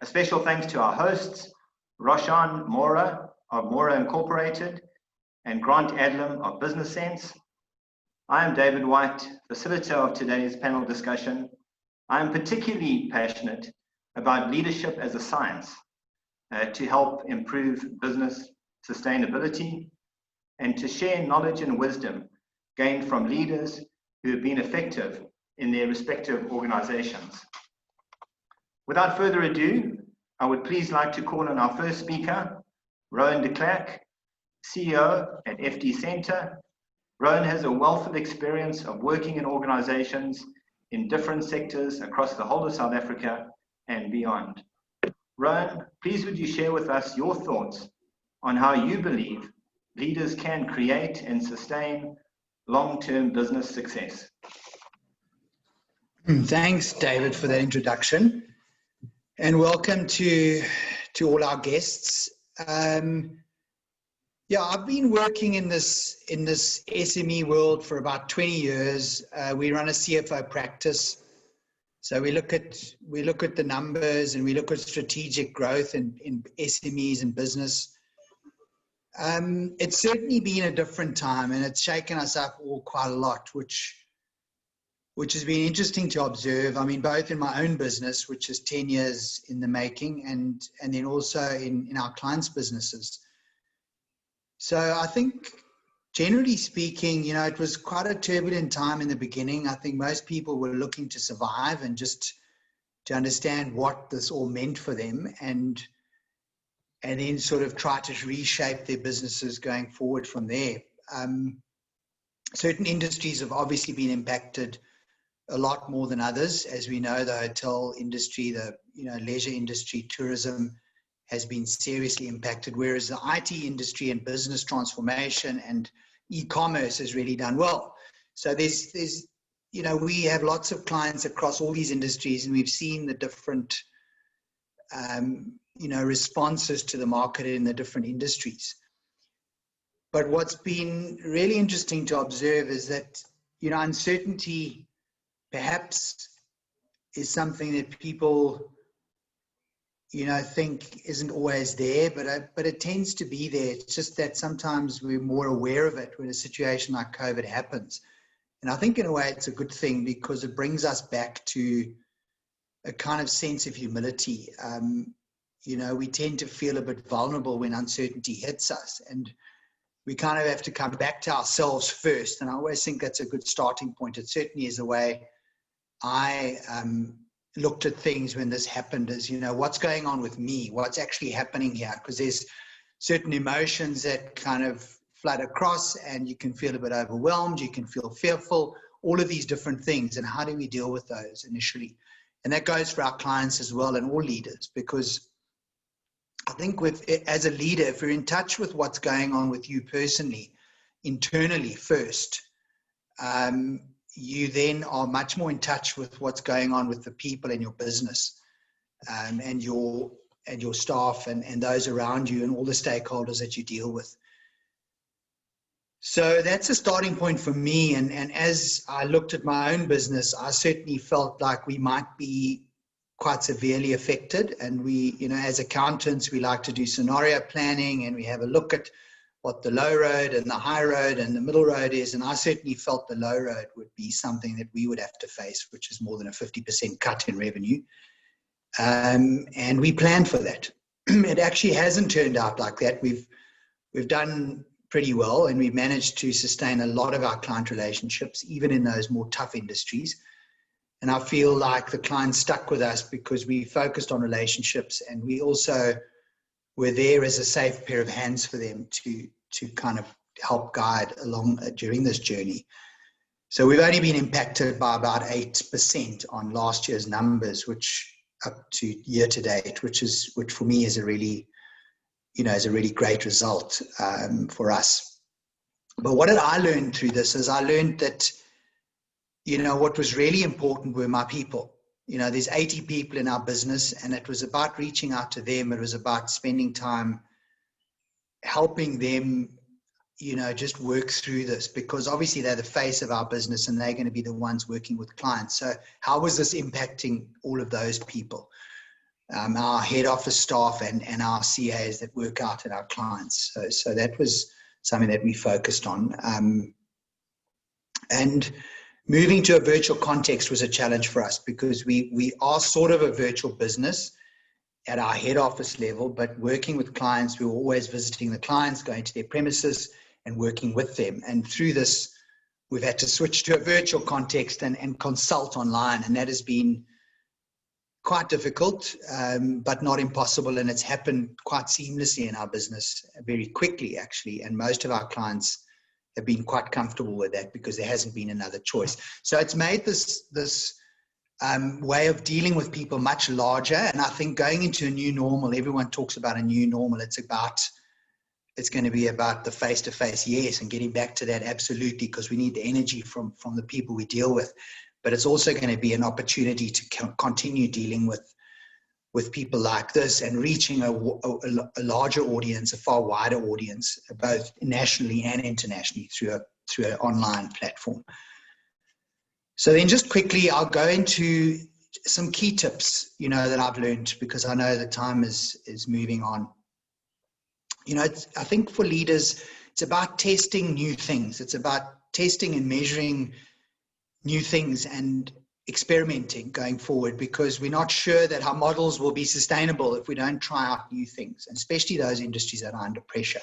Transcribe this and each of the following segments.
A special thanks to our hosts, Roshan Morar of Morar Incorporated and Grant Adlam of Business Sense. I am David White, facilitator of today's panel discussion. I am particularly passionate about leadership as a science to help improve business sustainability and to share knowledge and wisdom gained from leaders who have been effective in their respective organizations. Without further ado, I would please like to call on our first speaker, Rowan de Klerk, CEO at FD Centre. Rowan has a wealth of experience of working in organizations in different sectors across the whole of South Africa and beyond. Rowan, please would you share with us your thoughts on how you believe leaders can create and sustain long-term business success? Thanks, David, for that introduction. And welcome to all our guests. Yeah, I've been working in this SME world for about 20 years. We run a CFO practice, so we look at the numbers and we look at strategic growth in SMEs and business. It's certainly been a different time, and it's shaken us up all quite a lot, which has been interesting to observe. I mean, both in my own business, which is 10 years in the making, and then also in our clients' businesses. So I think, generally speaking, it was quite a turbulent time in the beginning. I think most people were looking to survive and just to understand what this all meant for them, and then sort of try to reshape their businesses going forward from there. Certain industries have obviously been impacted a lot more than others. As we know, the hotel industry, the leisure industry, tourism has been seriously impacted, whereas the IT industry and business transformation and e-commerce has really done well. So there's we have lots of clients across all these industries, and we've seen the different responses to the market in the different industries. But what's been really interesting to observe is that uncertainty perhaps is something that people think isn't always there, but it tends to be there. It's just that sometimes we're more aware of it when a situation like COVID happens. And I think in a way it's a good thing, because it brings us back to a kind of sense of humility. We tend to feel a bit vulnerable when uncertainty hits us, and we kind of have to come back to ourselves first. And I always think that's a good starting point. It certainly is a way I looked at things when this happened, as what's going on with me, what's actually happening here, because there's certain emotions that kind of flood across, and you can feel a bit overwhelmed, you can feel fearful, all of these different things, and how do we deal with those initially? And that goes for our clients as well, and all leaders, because I think as a leader, if you're in touch with what's going on with you personally, internally first, you then are much more in touch with what's going on with the people in your business, and your staff and those around you and all the stakeholders that you deal with. So that's a starting point for me. And as I looked at my own business, I certainly felt like we might be quite severely affected. And we, as accountants, we like to do scenario planning, and we have a look at what the low road and the high road and the middle road is. And I certainly felt the low road would be something that we would have to face, which is more than a 50% cut in revenue. And we planned for that. It actually hasn't turned out like that. We've done pretty well, and we've managed to sustain a lot of our client relationships, even in those more tough industries. And I feel like the clients stuck with us because we focused on relationships, and we also were there as a safe pair of hands for them to kind of help guide along during this journey. So we've only been impacted by about 8% on last year's numbers, which up to year to date, which for me is a really great result for us. But what did I learn through this is I learned that, what was really important were my people. There's 80 people in our business, and it was about reaching out to them. It was about spending time helping them, just work through this, because obviously they're the face of our business and they're going to be the ones working with clients. So how was this impacting all of those people? our head office staff and our CAs that work out at our clients. So that was something that we focused on. And moving to a virtual context was a challenge for us because we are sort of a virtual business at our head office level, but working with clients, we were always visiting the clients, going to their premises and working with them. And through this, we've had to switch to a virtual context and consult online. And that has been quite difficult, but not impossible. And it's happened quite seamlessly in our business, very quickly, actually. And most of our clients have been quite comfortable with that because there hasn't been another choice. So it's made this way of dealing with people much larger. And I think going into a new normal, everyone talks about a new normal. It's going to be about the face-to-face, yes, and getting back to that, absolutely, because we need the energy from the people we deal with. But it's also going to be an opportunity to continue dealing with people like this and reaching a larger audience, a far wider audience, both nationally and internationally through an online platform. So then just quickly, I'll go into some key tips, that I've learned, because I know the time is moving on. I think for leaders, it's about testing new things. It's about testing and measuring new things and experimenting going forward, because we're not sure that our models will be sustainable if we don't try out new things, and especially those industries that are under pressure.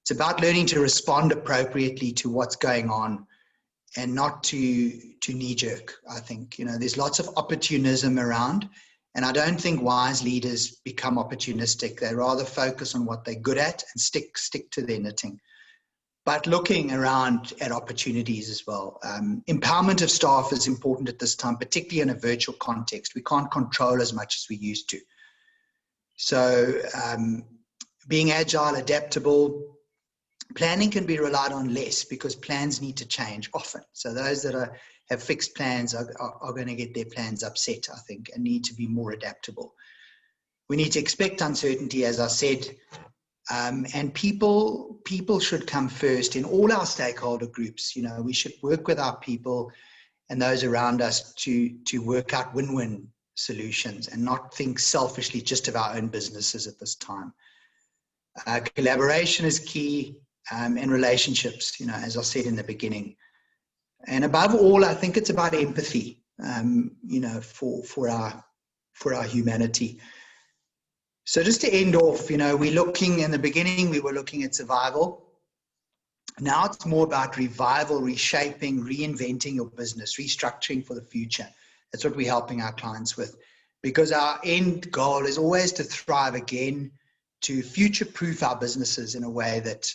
It's about learning to respond appropriately to what's going on and not to knee-jerk, I think. There's lots of opportunism around, and I don't think wise leaders become opportunistic. They rather focus on what they're good at and stick to their knitting. But looking around at opportunities as well. Empowerment of staff is important at this time, particularly in a virtual context. We can't control as much as we used to. So being agile, adaptable, planning can be relied on less because plans need to change often. So those that have fixed plans are going to get their plans upset, I think, and need to be more adaptable. We need to expect uncertainty, as I said, and people should come first in all our stakeholder groups. We should work with our people and those around us to work out win-win solutions and not think selfishly just of our own businesses at this time. Collaboration is key, and relationships, as I said in the beginning. And above all, I think it's about empathy, for our humanity. So just to end off, we're looking, in the beginning, we were looking at survival. Now it's more about revival, reshaping, reinventing your business, restructuring for the future. That's what we're helping our clients with, because our end goal is always to thrive again, to future-proof our businesses in a way that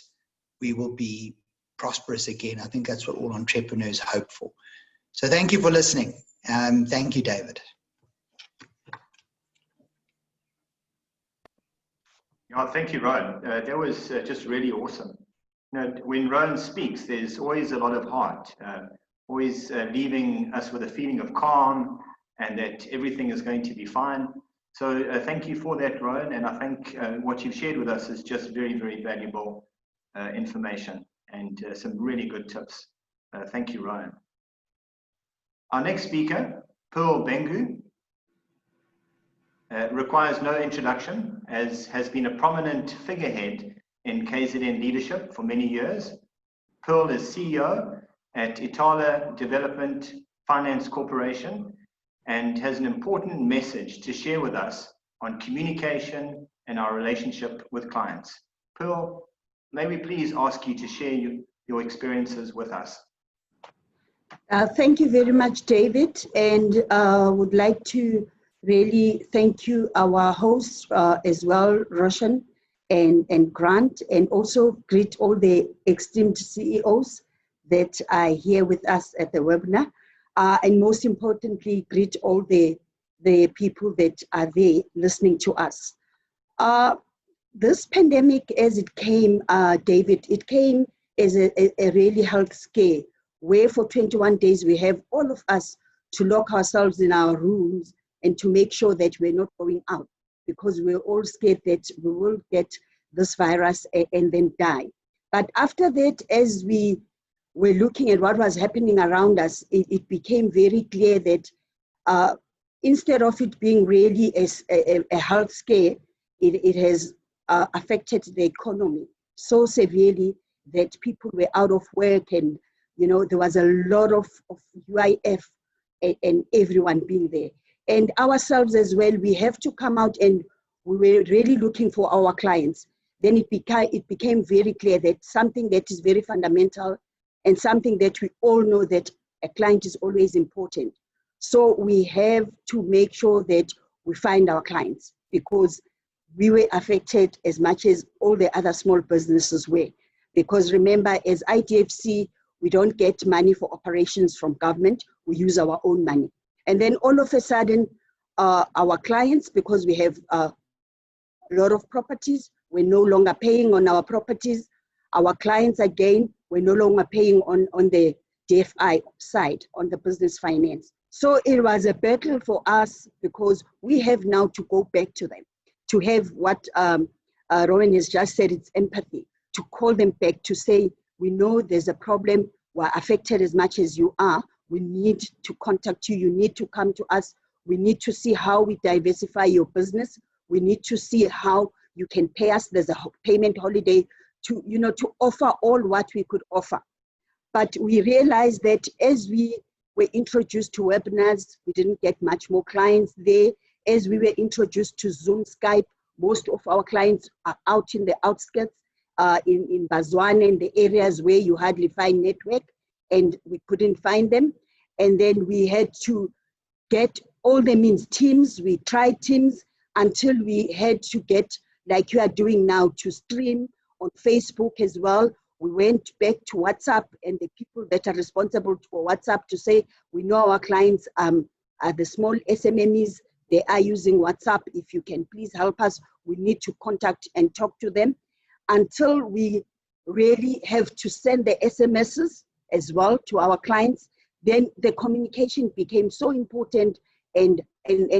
we will be prosperous again. I think that's what all entrepreneurs hope for. So thank you for listening. Thank you, David. Thank you, Rowan. That was just really awesome. When Rowan speaks, there's always a lot of heart, always leaving us with a feeling of calm and that everything is going to be fine. So thank you for that, Rowan. And I think what you've shared with us is just very, very valuable information and some really good tips. Thank you, Rowan. Our next speaker, Pearl Bengu, requires no introduction, as has been a prominent figurehead in KZN leadership for many years. Pearl is CEO at Itala Development Finance Corporation and has an important message to share with us on communication and our relationship with clients. Pearl, may we please ask you to share your experiences with us? Thank you very much, David, and would like to really thank you, our hosts as well, Roshan and Grant, and also greet all the esteemed CEOs that are here with us at the webinar. And most importantly, greet all the people that are there listening to us. This pandemic, as it came, David, it came as a really health scare, where for 21 days we have all of us to lock ourselves in our rooms and to make sure that we're not going out, because we're all scared that we will get this virus and then die. But after that, as we were looking at what was happening around us, it became very clear that instead of it being really a health scare, it has affected the economy so severely that people were out of work, and there was a lot of UIF and everyone being there. And ourselves as well, we have to come out, and we were really looking for our clients. Then it became very clear that something that is very fundamental and something that we all know, that a client is always important. So we have to make sure that we find our clients, because we were affected as much as all the other small businesses were. Because remember, as IDFC, we don't get money for operations from government, we use our own money. And then all of a sudden, our clients, because we have a lot of properties, we're no longer paying on our properties. Our clients, again, we're no longer paying on the DFI side, on the business finance. So it was a battle for us, because we have now to go back to them, to have what Rowan has just said, it's empathy, to call them back, to say, we know there's a problem, we're affected as much as you are, we need to contact you, you need to come to us, we need to see how we diversify your business, we need to see how you can pay us, there's a payment holiday, to offer all what we could offer. But we realized that as we were introduced to webinars, we didn't get much more clients there. As we were introduced to Zoom, Skype, most of our clients are out in the outskirts, in Bazwana, in the areas where you hardly find network, and we couldn't find them. And then we had to get all the means, Teams, we tried Teams until we had to get, like you are doing now, to stream on Facebook as well. We went back to WhatsApp, and the people that are responsible for WhatsApp to say, we know our clients are the small SMMEs, they are using WhatsApp. If you can please help us, we need to contact and talk to them, until we really have to send the SMSs as well to our clients. Then the communication became so important, and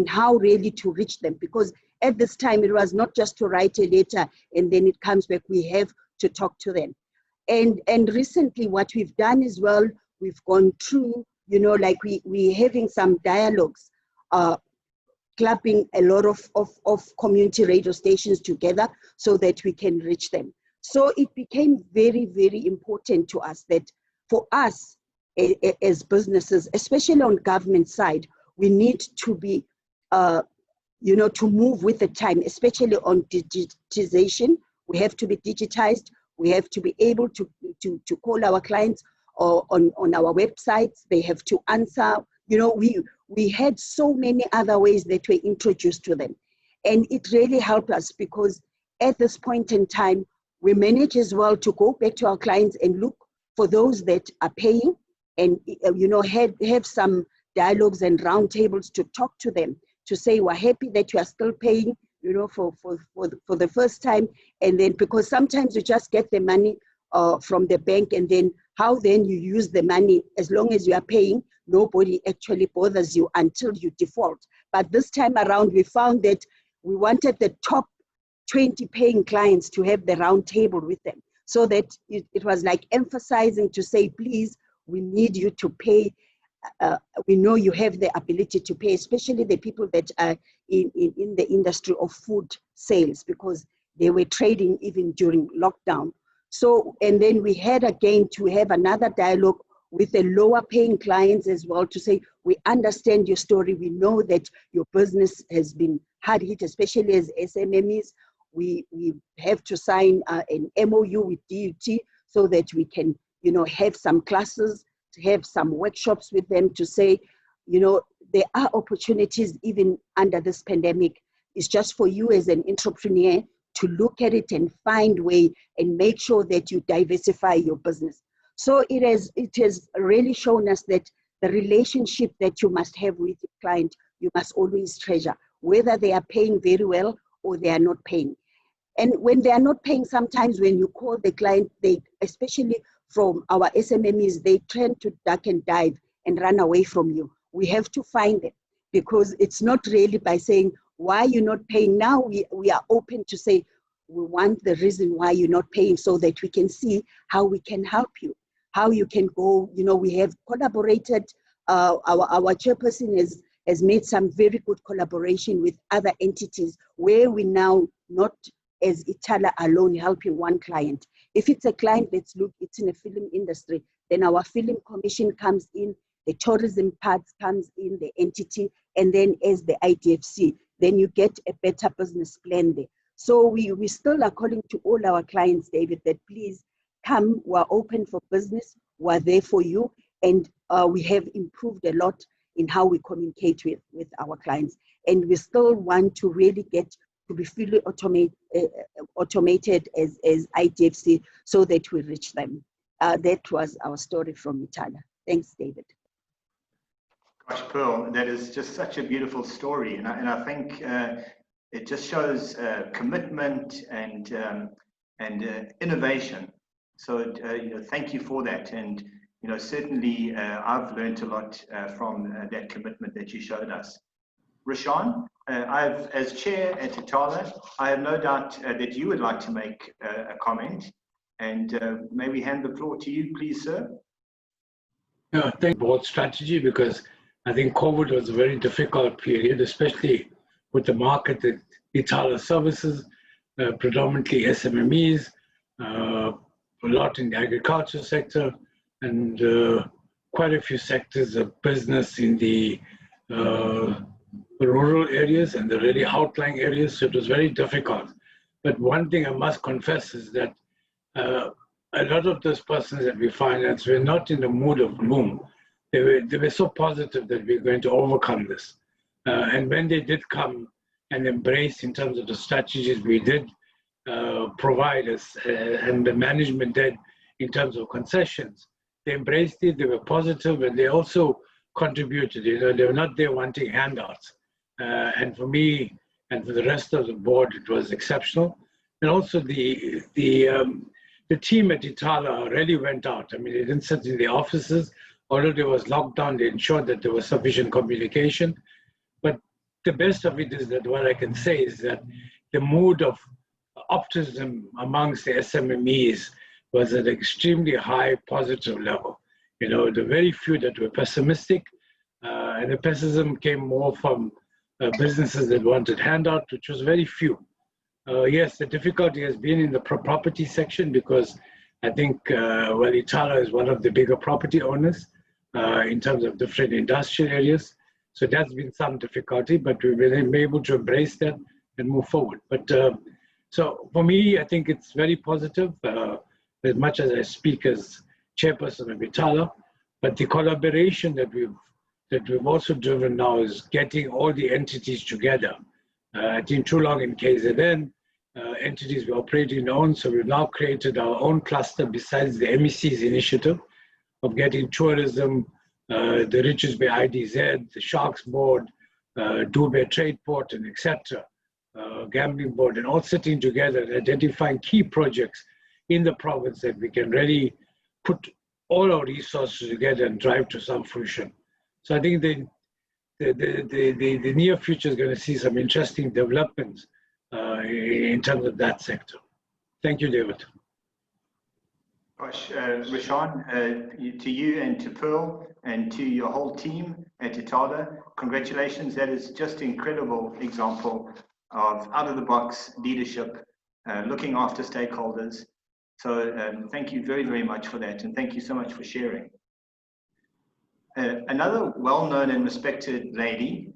how really to reach them, because at this time it was not just to write a letter and then it comes back, we have to talk to them. And recently what we've done as well, we've gone through, like we're having some dialogues, clubbing a lot of community radio stations together so that we can reach them. So it became very, very important to us that for us as businesses, especially on government side, we need to be, to move with the time, especially on digitization. We have to be digitized. We have to be able to call our clients on our websites. They have to answer. We had so many other ways that were introduced to them. And it really helped us, because at this point in time, we manage as well to go back to our clients and look for those that are paying, and have some dialogues and roundtables to talk to them, to say, we're happy that you are still paying, for the first time. And then, because sometimes you just get the money from the bank, and then how then you use the money, as long as you are paying, nobody actually bothers you until you default. But this time around, we found that we wanted the top 20 paying clients to have the round table with them, so that it was like emphasizing to say, please, we need you to pay. We know you have the ability to pay, especially the people that are in the industry of food sales, because they were trading even during lockdown. So, and then we had again to have another dialogue with the lower paying clients as well, to say, we understand your story. We know that your business has been hard hit, especially as SMMEs. We have to sign an MOU with DUT so that we can, have some classes, to have some workshops with them, to say, there are opportunities even under this pandemic. It's just for you as an entrepreneur to look at it and find way and make sure that you diversify your business. So it has really shown us that the relationship that you must have with your client, you must always treasure, whether they are paying very well or they are not paying. And when they are not paying, sometimes when you call the client, they, especially from our SMMEs, they tend to duck and dive and run away from you. We have to find them, because it's not really by saying, why you're not paying. Now we are open to say, we want the reason why you're not paying, so that we can see how we can help you, how you can go. We have collaborated. Our chairperson has made some very good collaboration with other entities where we now not as Itala alone helping one client. If it's a client that's it's in the film industry, then our film commission comes in, the tourism part comes in, the entity, and then as the IDFC, then you get a better business plan there. So we still are calling to all our clients, David, that please come, we're open for business, we're there for you, and we have improved a lot in how we communicate with our clients. And we still want to really get to be fully automated as IDFC so that we reach them. That was our story from Itala. Thanks, David. Gosh, Pearl, that is just such a beautiful story. And I think it just shows commitment and innovation. So, thank you for that. And, certainly I've learned a lot from that commitment that you showed us. Rashawn, as chair at Itala, I have no doubt that you would like to make a comment, and may we hand the floor to you, please, sir? Yeah, I think board strategy, because I think COVID was a very difficult period, especially with the market that Itala services, predominantly SMMEs, a lot in the agriculture sector, and quite a few sectors of business in the rural areas and the really outlying areas. So it was very difficult. But one thing I must confess is that a lot of those persons that we financed were not in the mood of gloom. They were so positive that we're going to overcome this. And when they did come and embrace in terms of the strategies we did provide us and the management did in terms of concessions, they embraced it, they were positive, and they also contributed. They were not there wanting handouts. And for me and for the rest of the board, it was exceptional. And also the team at Itala really went out. I mean, they didn't sit in the offices. Although there was lockdown, they ensured that there was sufficient communication. But the best of it is that what I can say is that the mood of optimism amongst the SMMEs was at an extremely high positive level. The very few that were pessimistic, and the pessimism came more from businesses that wanted handout, which was very few. Yes, the difficulty has been in the property section because I think, Itala is one of the bigger property owners in terms of different industrial areas. So that's been some difficulty, but we've been able to embrace that and move forward. But so for me, I think it's very positive, as much as I speak as chairperson of Itala, but the collaboration that we've also driven now is getting all the entities together. I think too long in KZN, entities we operate in own, so we've now created our own cluster besides the MEC's initiative of getting tourism, the Richards Bay IDZ, the Sharks Board, Dubai Trade Port, and etc., Gambling Board, and all sitting together and identifying key projects in the province that we can really put all our resources together and drive to some fruition. So I think the near future is going to see some interesting developments in terms of that sector. Thank you, David. Gosh, Rashawn, to you and to Pearl and to your whole team at Itala, congratulations. That is just an incredible example of out-of-the-box leadership, looking after stakeholders. So thank you very, very much for that, and thank you so much for sharing. Another well-known and respected lady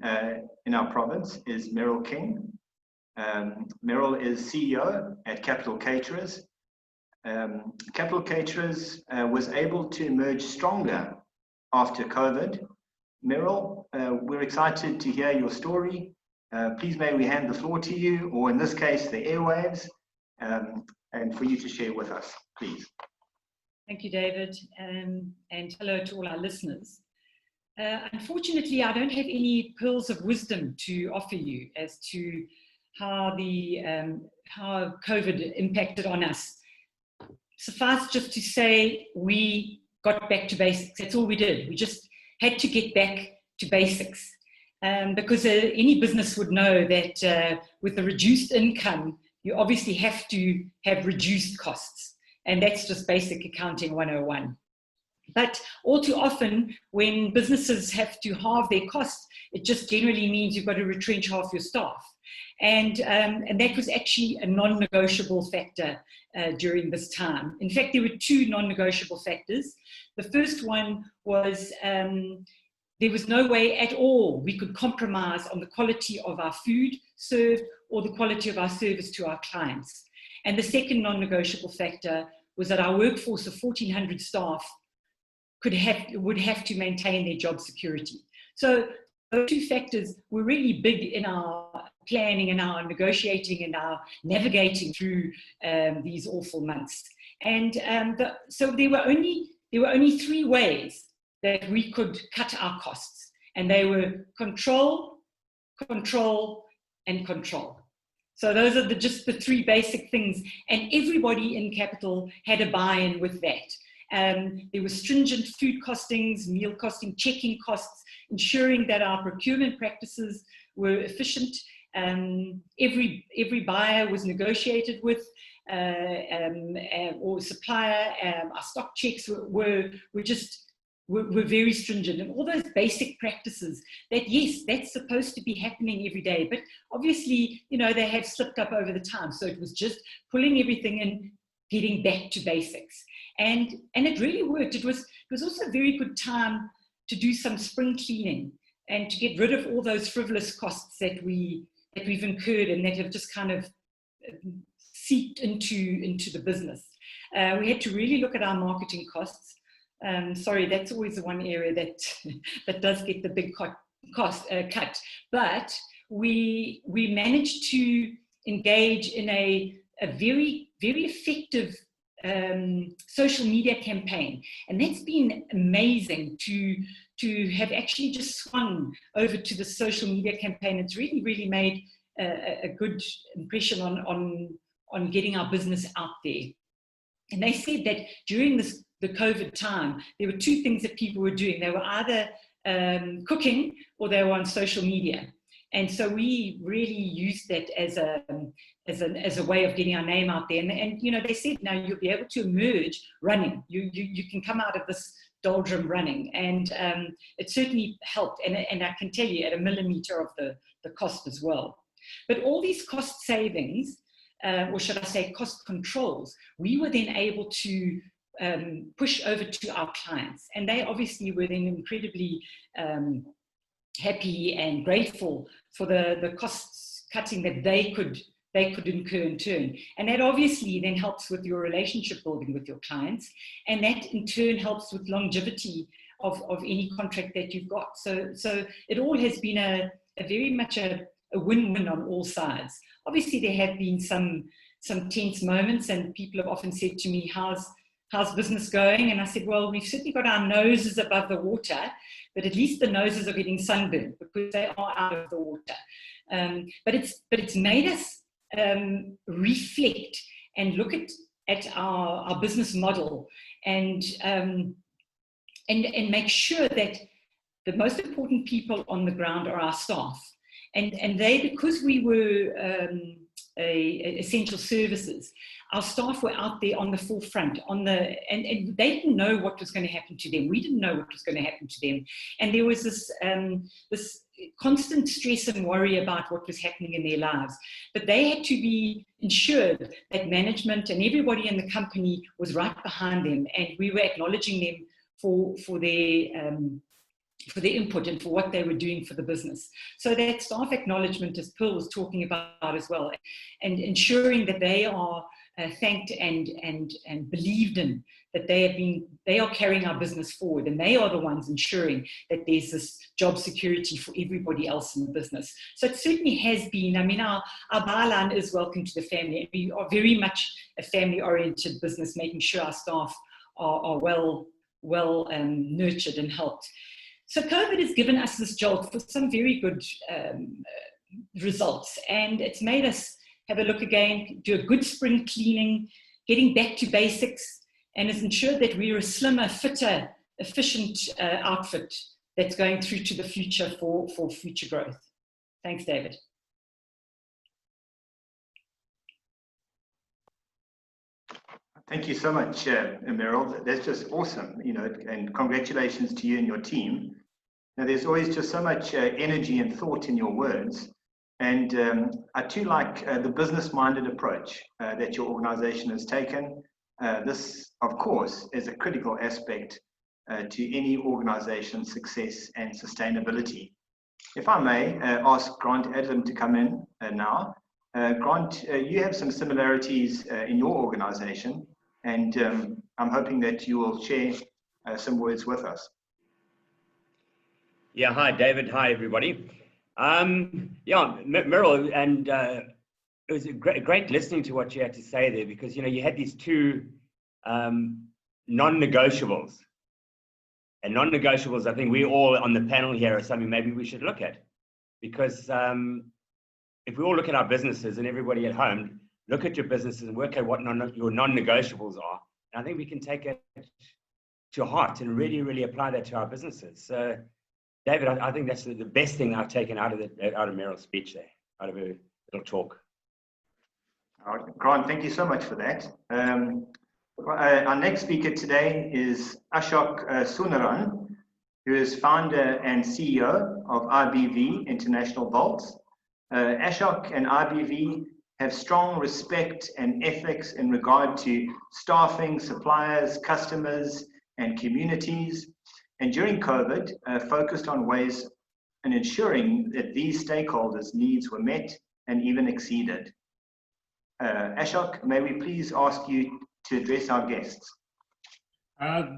in our province is Meryl King. Meryl is CEO at Capital Caterers. Capital Caterers was able to emerge stronger after COVID. Meryl, we're excited to hear your story. Please may we hand the floor to you, or in this case, the airwaves, and for you to share with us, please. Thank you, David, and hello to all our listeners. Unfortunately, I don't have any pearls of wisdom to offer you as to how COVID impacted on us. Suffice just to say, we got back to basics. That's all we did. We just had to get back to basics. Because any business would know that with the reduced income, you obviously have to have reduced costs. And that's just basic accounting 101. But all too often, when businesses have to halve their costs, It just generally means you've got to retrench half your staff. And that was actually a non-negotiable factor during this time. In fact, there were two non-negotiable factors. The first one was there was no way at all we could compromise on the quality of our food served or the quality of our service to our clients. And the second non-negotiable factor was that our workforce of 1,400 staff would have to maintain their job security. So those two factors were really big in our planning and our negotiating and our navigating through these awful months. And so there were only three ways that we could cut our costs, and they were control, control, and control. So those are just the three basic things, and everybody in Capital had a buy-in with that. There were stringent food costings, meal costing, checking costs, ensuring that our procurement practices were efficient. Every buyer was negotiated with, or supplier. Our stock checks were very stringent, and all those basic practices that, yes, that's supposed to be happening every day, but obviously, you know, they have slipped up over the time. So it was just pulling everything and getting back to basics, and it really worked. It was also a very good time to do some spring cleaning and to get rid of all those frivolous costs that we've incurred and that have just kind of seeped into the business. We had to really look at our marketing costs. Sorry, that's always the one area that does get the big cut. But we managed to engage in a very, very effective social media campaign, and that's been amazing to have actually just swung over to the social media campaign. It's really, really made a good impression on getting our business out there. And they said that during the COVID time, there were two things that people were doing. They were either cooking or they were on social media. And so we really used that as a way of getting our name out there. And you know, they said, now you'll be able to emerge running. You can come out of this doldrum running. And it certainly helped. And I can tell you, at a millimeter of the cost as well. But all these cost savings, or should I say cost controls, we were then able to push over to our clients. And they obviously were then incredibly happy and grateful for the costs cutting that they could incur in turn. And that obviously then helps with your relationship building with your clients. And that in turn helps with longevity of any contract that you've got. So it all has been a very much a win-win on all sides. Obviously, there have been some tense moments, and people have often said to me, how's business going? And I said, well, we've certainly got our noses above the water, but at least the noses are getting sunburned because they are out of the water. But it's made us reflect and look at our business model and make sure that the most important people on the ground are our staff. And they, because we were essential services, our staff were out there on the forefront, and they didn't know what was going to happen to them. We didn't know what was going to happen to them. And there was this constant stress and worry about what was happening in their lives. But they had to be ensured that management and everybody in the company was right behind them, and we were acknowledging them for their input and for what they were doing for the business. So that staff acknowledgement, as Pearl was talking about as well, and ensuring that they are thanked and believed in, that they are carrying our business forward, and they are the ones ensuring that there's this job security for everybody else in the business. So it certainly has been, I mean, our byline is welcome to the family. We are very much a family-oriented business, making sure our staff are well nurtured and helped. So COVID has given us this jolt for some very good results, and it's made us have a look again, do a good spring cleaning, getting back to basics, and has ensured that we're a slimmer, fitter, efficient outfit that's going through to the future for future growth. Thanks, David. Thank you so much, Meryl. That's just awesome, you know, and congratulations to you and your team. Now, there's always just so much energy and thought in your words. And I too like the business-minded approach that your organization has taken. This, of course, is a critical aspect to any organization's success and sustainability. If I may ask Grant Adlam to come in now. Grant, you have some similarities in your organization, and I'm hoping that you will share some words with us. Yeah, hi, David. Hi, everybody. Yeah, Meryl, and it was great listening to what you had to say there, because, you know, you had these two non-negotiables. And non-negotiables, I think we all on the panel here are something maybe we should look at. Because if we all look at our businesses, and everybody at home, look at your businesses and work out what your non-negotiables are. And I think we can take it to heart and really, really apply that to our businesses. So, David, I think that's the best thing I've taken out of Meryl's speech there, out of her little talk. All right, Grant, thank you so much for that. Our next speaker today is Ashok Sunaran, who is founder and CEO of IBV International Vaults. Ashok and IBV have strong respect and ethics in regard to staffing, suppliers, customers, and communities. And during COVID, focused on ways in ensuring that these stakeholders' needs were met and even exceeded. Ashok, may we please ask you to address our guests?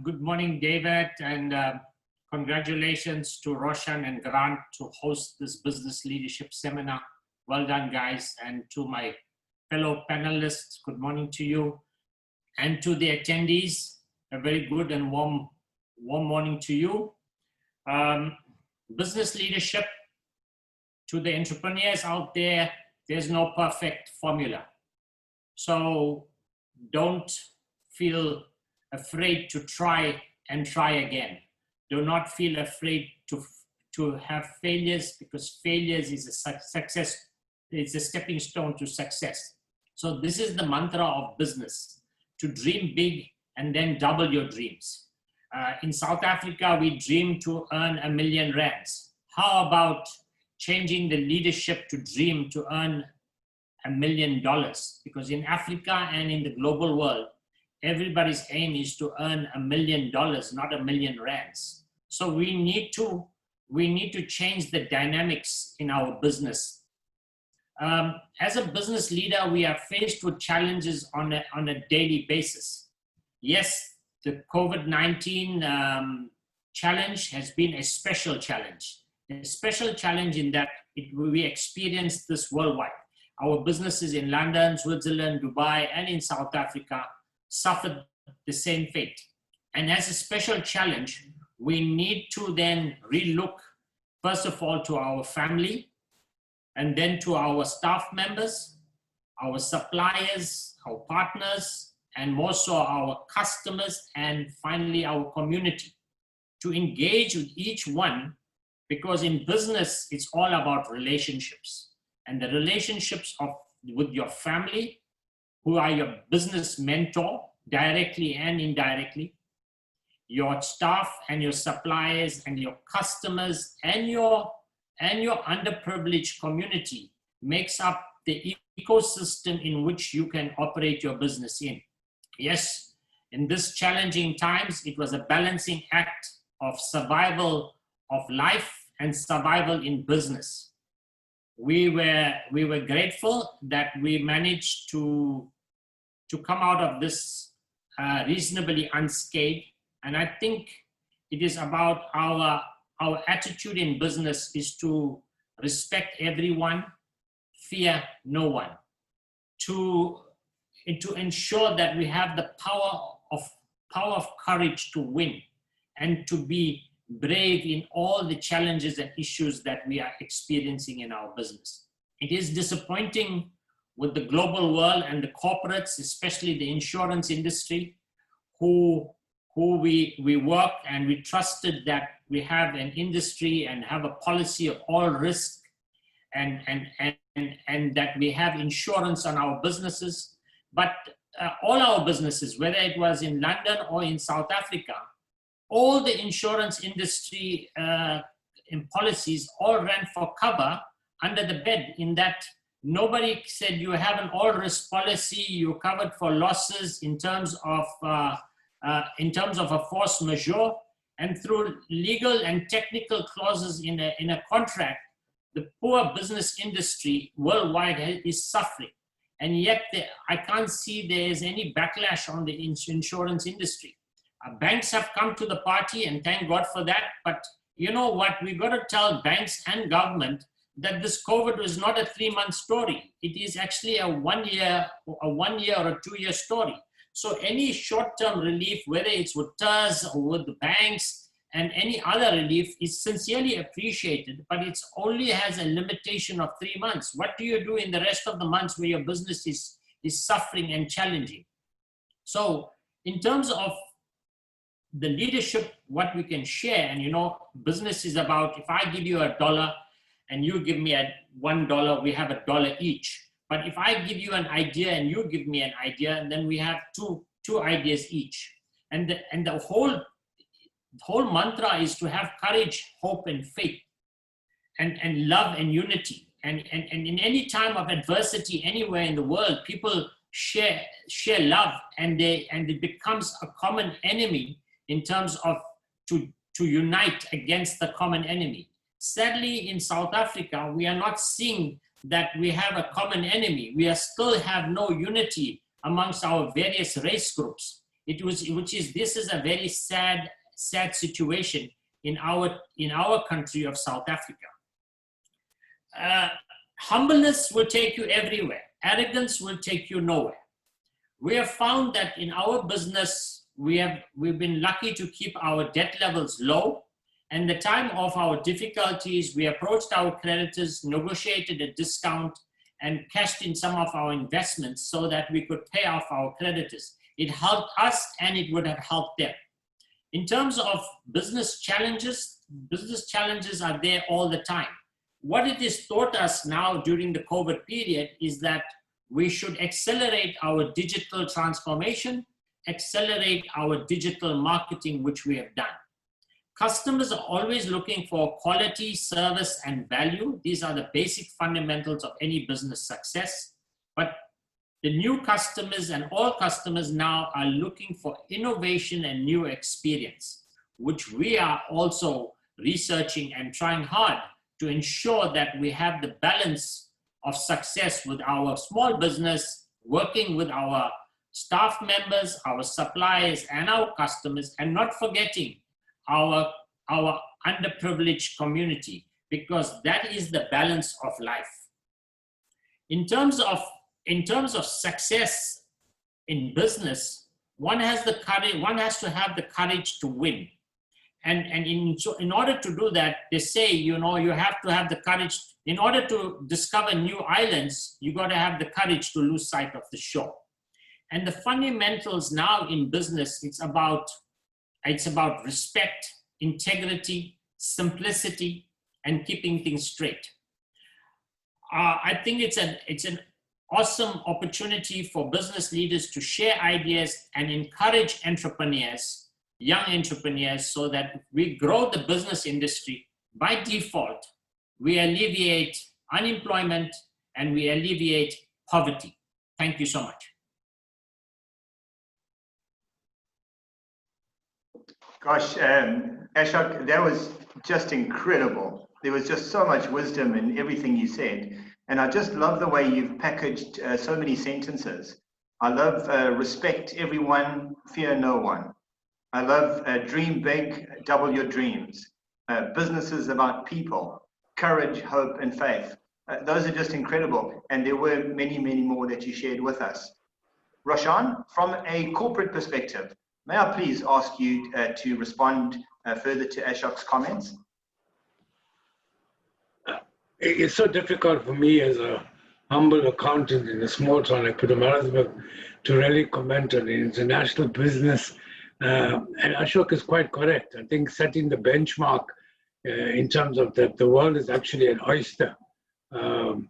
Good morning, David, and congratulations to Roshan and Grant to host this business leadership seminar. Well done, guys. And to my fellow panelists, good morning to you. And to the attendees, a very good and warm morning to you. Business leadership, to the entrepreneurs out there, there's no perfect formula. So don't feel afraid to try and try again. Do not feel afraid to have failures, because failures is a success. It's a stepping stone to success. So this is the mantra of business, to dream big and then double your dreams. In South Africa, we dream to earn R1 million. How about changing the leadership to dream to earn $1 million? Because in Africa and in the global world, everybody's aim is to earn $1 million, not R1 million. So we need to change the dynamics in our business. As a business leader, we are faced with challenges on a daily basis. Yes, the COVID-19 challenge has been a special challenge. A special challenge in that we experienced this worldwide. Our businesses in London, Switzerland, Dubai, and in South Africa suffered the same fate. And as a special challenge, we need to then relook, first of all, to our family, and then to our staff members, our suppliers, our partners, and more so our customers, and finally our community, to engage with each one, because in business, it's all about relationships. And the relationships with your family, who are your business mentor, directly and indirectly, your staff and your suppliers and your customers and your underprivileged community makes up the ecosystem in which you can operate your business in. Yes, in this challenging times, it was a balancing act of survival of life and survival in business. We were grateful that we managed to come out of this reasonably unscathed. And I think it is about our attitude in business is to respect everyone, fear no one, to ensure that we have the power of courage to win and to be brave in all the challenges and issues that we are experiencing in our business. It is disappointing with the global world and the corporates, especially the insurance industry, who we work and we trusted that we have an industry and have a policy of all risk and that we have insurance on our businesses. But all our businesses, whether it was in London or in South Africa, all the insurance industry policies all ran for cover under the bed, in that nobody said you have an all-risk policy, you're covered for losses in terms of a force majeure, and through legal and technical clauses in a contract, the poor business industry worldwide is suffering. And yet I can't see there is any backlash on the insurance industry. Banks have come to the party, and thank God for that. But you know what? We've got to tell banks and government that this COVID was not a 3-month story. It is actually a 1 year or a 2-year story. So any short-term relief, whether it's with TERS or with the banks and any other relief, is sincerely appreciated, but it only has a limitation of 3 months. What do you do in the rest of the months where your business is suffering and challenging? So in terms of the leadership, what we can share, and you know, business is about, if I give you $1 and you give me $1, we have $1 each. But if I give you an idea and you give me an idea, and then we have two ideas each. And the whole mantra is to have courage, hope, and faith, and love and unity. And in any time of adversity anywhere in the world, people share love, and it becomes a common enemy in terms of to unite against the common enemy. Sadly, in South Africa, we are not seeing that we have a common enemy. We still have no unity amongst our various race groups. This is a very sad situation in our country of South Africa. Humbleness will take you everywhere. Arrogance will take you nowhere. We have found that in our business, we've been lucky to keep our debt levels low. And the time of our difficulties, we approached our creditors, negotiated a discount, and cashed in some of our investments so that we could pay off our creditors. It helped us, and it would have helped them. In terms of business challenges are there all the time. What it has taught us now during the COVID period is that we should accelerate our digital transformation, accelerate our digital marketing, which we have done. Customers are always looking for quality, service, and value. These are the basic fundamentals of any business success. But the new customers and all customers now are looking for innovation and new experience, which we are also researching and trying hard to ensure that we have the balance of success with our small business, working with our staff members, our suppliers, and our customers, and not forgetting our underprivileged community, because that is the balance of life. In terms of success in business, one has to have the courage to win. And in order to do that, they say, you know, you have to have the courage. In order to discover new islands, you got to have the courage to lose sight of the shore. And the fundamentals now in business, it's about respect, integrity, simplicity, and keeping things straight. I think it's an awesome opportunity for business leaders to share ideas and encourage entrepreneurs, young entrepreneurs, so that we grow the business industry. By default, we alleviate unemployment and we alleviate poverty. Thank you so much. Gosh, Ashok, that was just incredible. There was just so much wisdom in everything you said. And I just love the way you've packaged so many sentences. I love respect everyone, fear no one. I love dream big, double your dreams. Business is about people, courage, hope, and faith. Those are just incredible. And there were many, many more that you shared with us. Roshan, from a corporate perspective, may I please ask you to respond further to Ashok's comments? It's so difficult for me as a humble accountant in a small town like Pietermaritzburg to really comment on international business. And Ashok is quite correct. I think setting the benchmark in terms of that the world is actually an oyster. You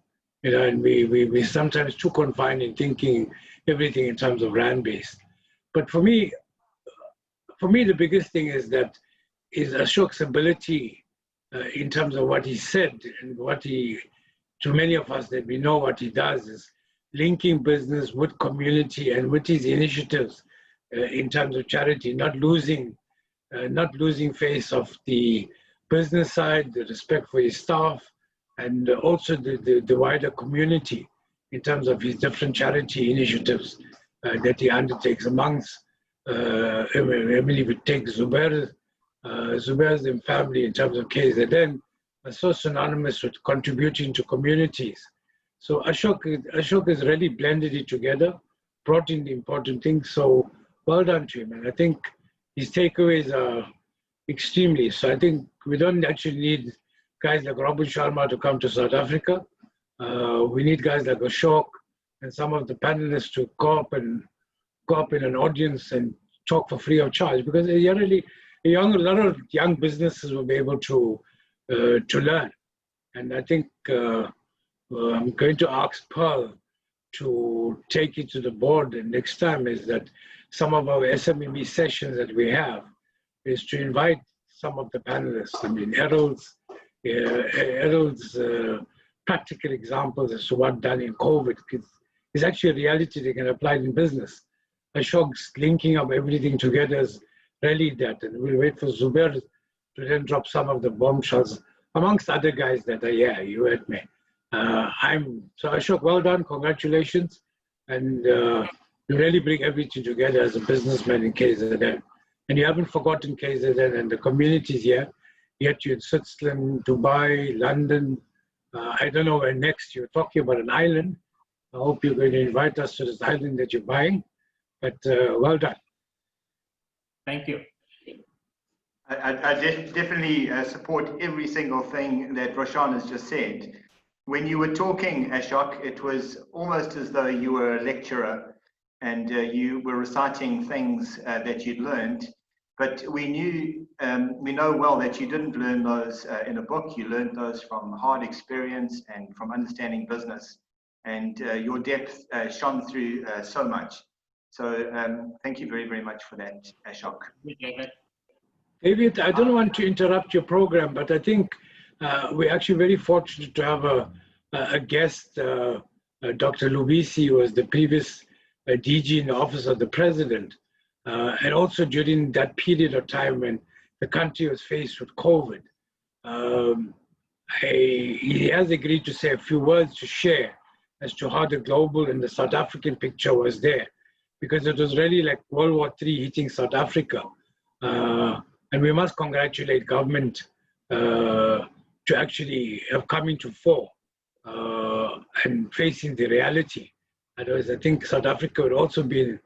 know, and we sometimes too confined in thinking everything in terms of rand-based. But for me, the biggest thing is Ashok's ability in terms of what he said and what he, to many of us that we know what he does is linking business with community and with his initiatives in terms of charity, not losing face of the business side, the respect for his staff, and also the wider community in terms of his different charity initiatives that he undertakes amongst, I mean, if we take Zubair's family in terms of KZN, are so synonymous with contributing to communities. So Ashok has really blended it together, brought in the important things. So well done to him. And I think his takeaways are extremely. So I think we don't actually need guys like Robin Sharma to come to South Africa. We need guys like Ashok and some of the panelists to go up in an audience and talk for free of charge, because a lot of young businesses will be able to learn. And I think I'm going to ask Pearl to take it to the board, and next time is that some of our SMME sessions that we have is to invite some of the panelists. I mean, Errol's practical examples as to what done in COVID is actually a reality they can apply in business. Ashok's linking up everything together is really that, and we'll wait for Zubair to then drop some of the bombshells amongst other guys that are here. You heard me. So Ashok, well done, congratulations, and you really bring everything together as a businessman in KZN. And you haven't forgotten KZN and the communities here, yet you're in Switzerland, Dubai, London, I don't know where next. You're talking about an island. I hope you're going to invite us to this island that you're buying, but well done. Thank you. I definitely support every single thing that Roshan has just said. When you were talking, Ashok, it was almost as though you were a lecturer and you were reciting things that you'd learned. But we know well that you didn't learn those in a book. You learned those from hard experience and from understanding business. And your depth shone through so much. So thank you very, very much for that, Ashok. David, I don't want to interrupt your program, but I think we're actually very fortunate to have a guest, Dr. Lubisi, who was the previous DG in the Office of the President. And also during that period of time when the country was faced with COVID. He has agreed to say a few words to share as to how the global and the South African picture was there, because it was really like World War III hitting South Africa. And we must congratulate government to actually have come into fore and facing the reality. Otherwise, I think South Africa would also be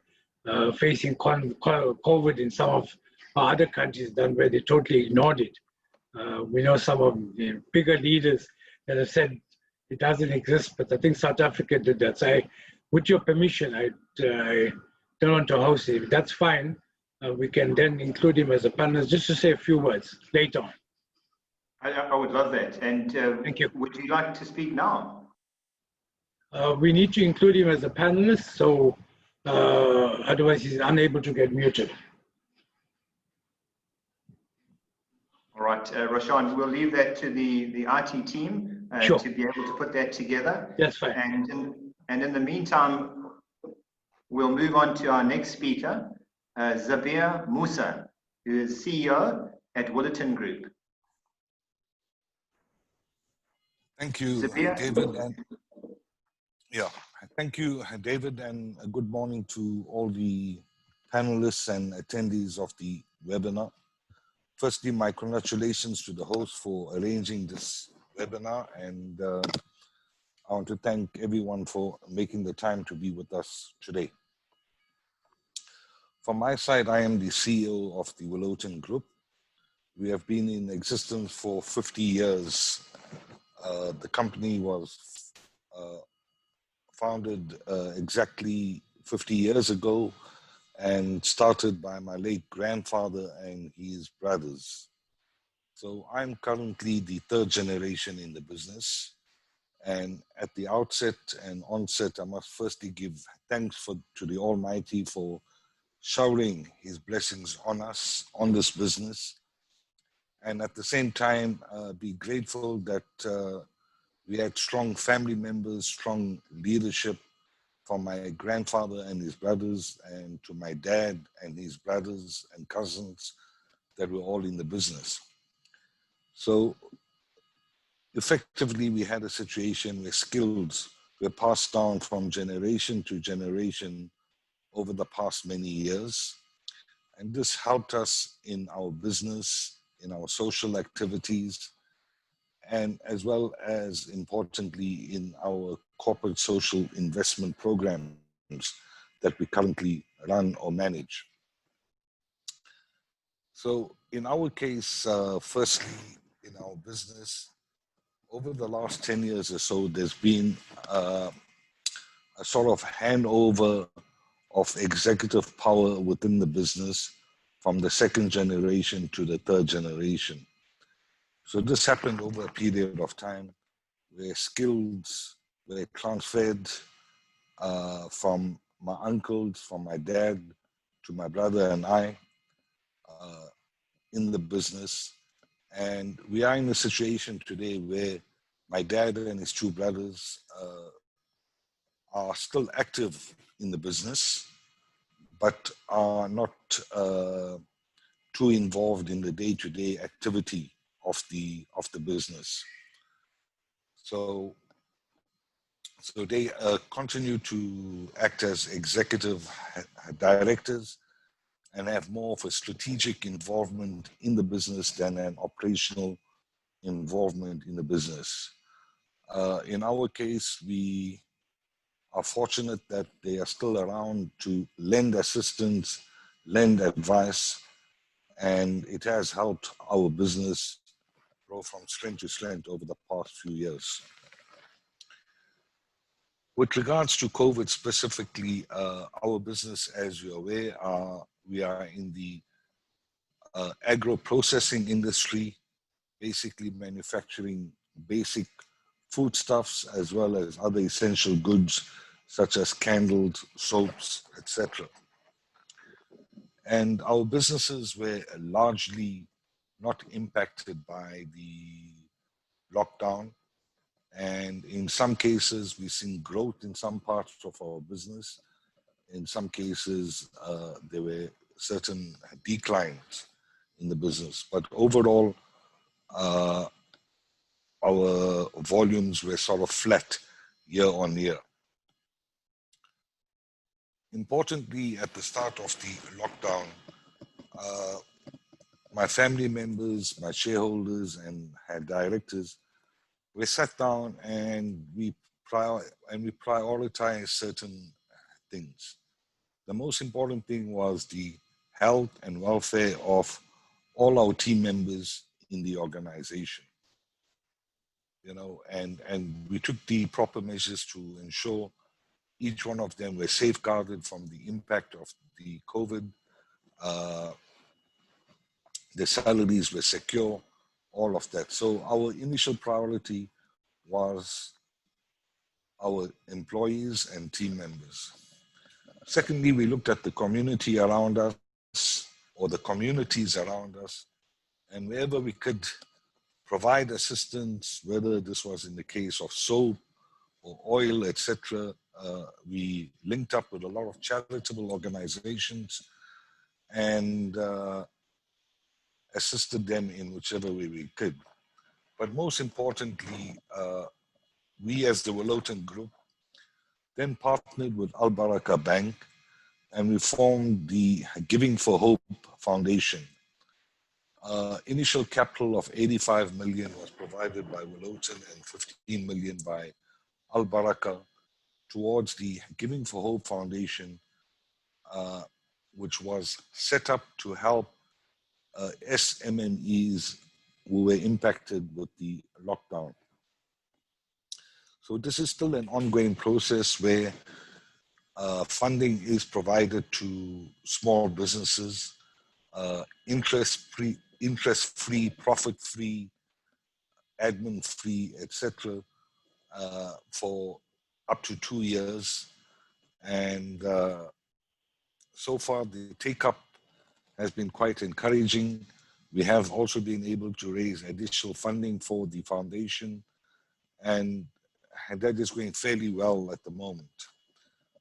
facing COVID in some of our other countries done where they totally ignored it. We know some of the bigger leaders that have said it doesn't exist, but I think South Africa did that. So with your permission, I don't want to host it. If that's fine, we can then include him as a panelist just to say a few words later on. I would love that. And thank you. Would you like to speak now? We need to include him as a panelist, so otherwise he's unable to get muted. All right, Roshan, we'll leave that to the IT team sure. to be able to put that together. That's fine. And in the meantime, we'll move on to our next speaker, Zabir Musa, who is CEO at Willerton Group. Thank you, Zabir? David. Thank you, David, and a good morning to all the panelists and attendees of the webinar. Firstly, my congratulations to the host for arranging this webinar, and I want to thank everyone for making the time to be with us today. From my side, I am the CEO of the Willerton Group. We have been in existence for 50 years. The company was founded exactly 50 years ago and started by my late grandfather and his brothers. So I'm currently the third generation in the business. And at the outset and onset, I must firstly give thanks to the Almighty for showering his blessings on us, on this business. and at the same time be grateful that we had strong family members, strong leadership from my grandfather and his brothers, and to my dad and his brothers and cousins that were all in the business. So effectively, we had a situation where skills were passed down from generation to generation over the past many years. And this helped us in our business, in our social activities, and as well as importantly in our corporate social investment programs that we currently run or manage. So in our case, firstly, in our business, over the last 10 years or so, there's been a sort of handover of executive power within the business from the second generation to the third generation. So this happened over a period of time where skills were transferred from my uncles, from my dad, to my brother and I in the business. And we are in a situation today where my dad and his two brothers are still active in the business, but are not too involved in the day-to-day activity of the business. So they continue to act as executive directors and have more of a strategic involvement in the business than an operational involvement in the business. In our case, we are fortunate that they are still around to lend assistance, lend advice, and it has helped our business grow from strength to strength over the past few years. With regards to COVID specifically, our business, as you're aware, we are in the agro-processing industry, basically manufacturing basic foodstuffs as well as other essential goods such as candles, soaps, etc. And our businesses were largely not impacted by the lockdown. And in some cases, we've seen growth in some parts of our business. In some cases, there were certain declines in the business. But overall, our volumes were sort of flat year on year. Importantly, at the start of the lockdown, my family members, my shareholders, and our directors, we sat down and we prioritized certain things. The most important thing was the health and welfare of all our team members in the organization. You know, and we took the proper measures to ensure each one of them were safeguarded from the impact of the COVID. The salaries were secure, all of that. So our initial priority was our employees and team members. Secondly, we looked at the community around us, or the communities around us, and wherever we could provide assistance, whether this was in the case of soap or oil, etc., we linked up with a lot of charitable organizations and assisted them in whichever way we could. But most importantly, we as the Willoton Group then partnered with Al Baraka Bank, and we formed the Giving for Hope Foundation. Initial capital of 85 million was provided by Willoton and 15 million by Al Baraka towards the Giving for Hope Foundation, which was set up to help SMMEs who were impacted with the lockdown. So this is still an ongoing process where funding is provided to small businesses, interest-free, profit-free, admin-free, etc., for up to 2 years. And so far, the take-up has been quite encouraging. We have also been able to raise additional funding for the foundation, and that is going fairly well at the moment.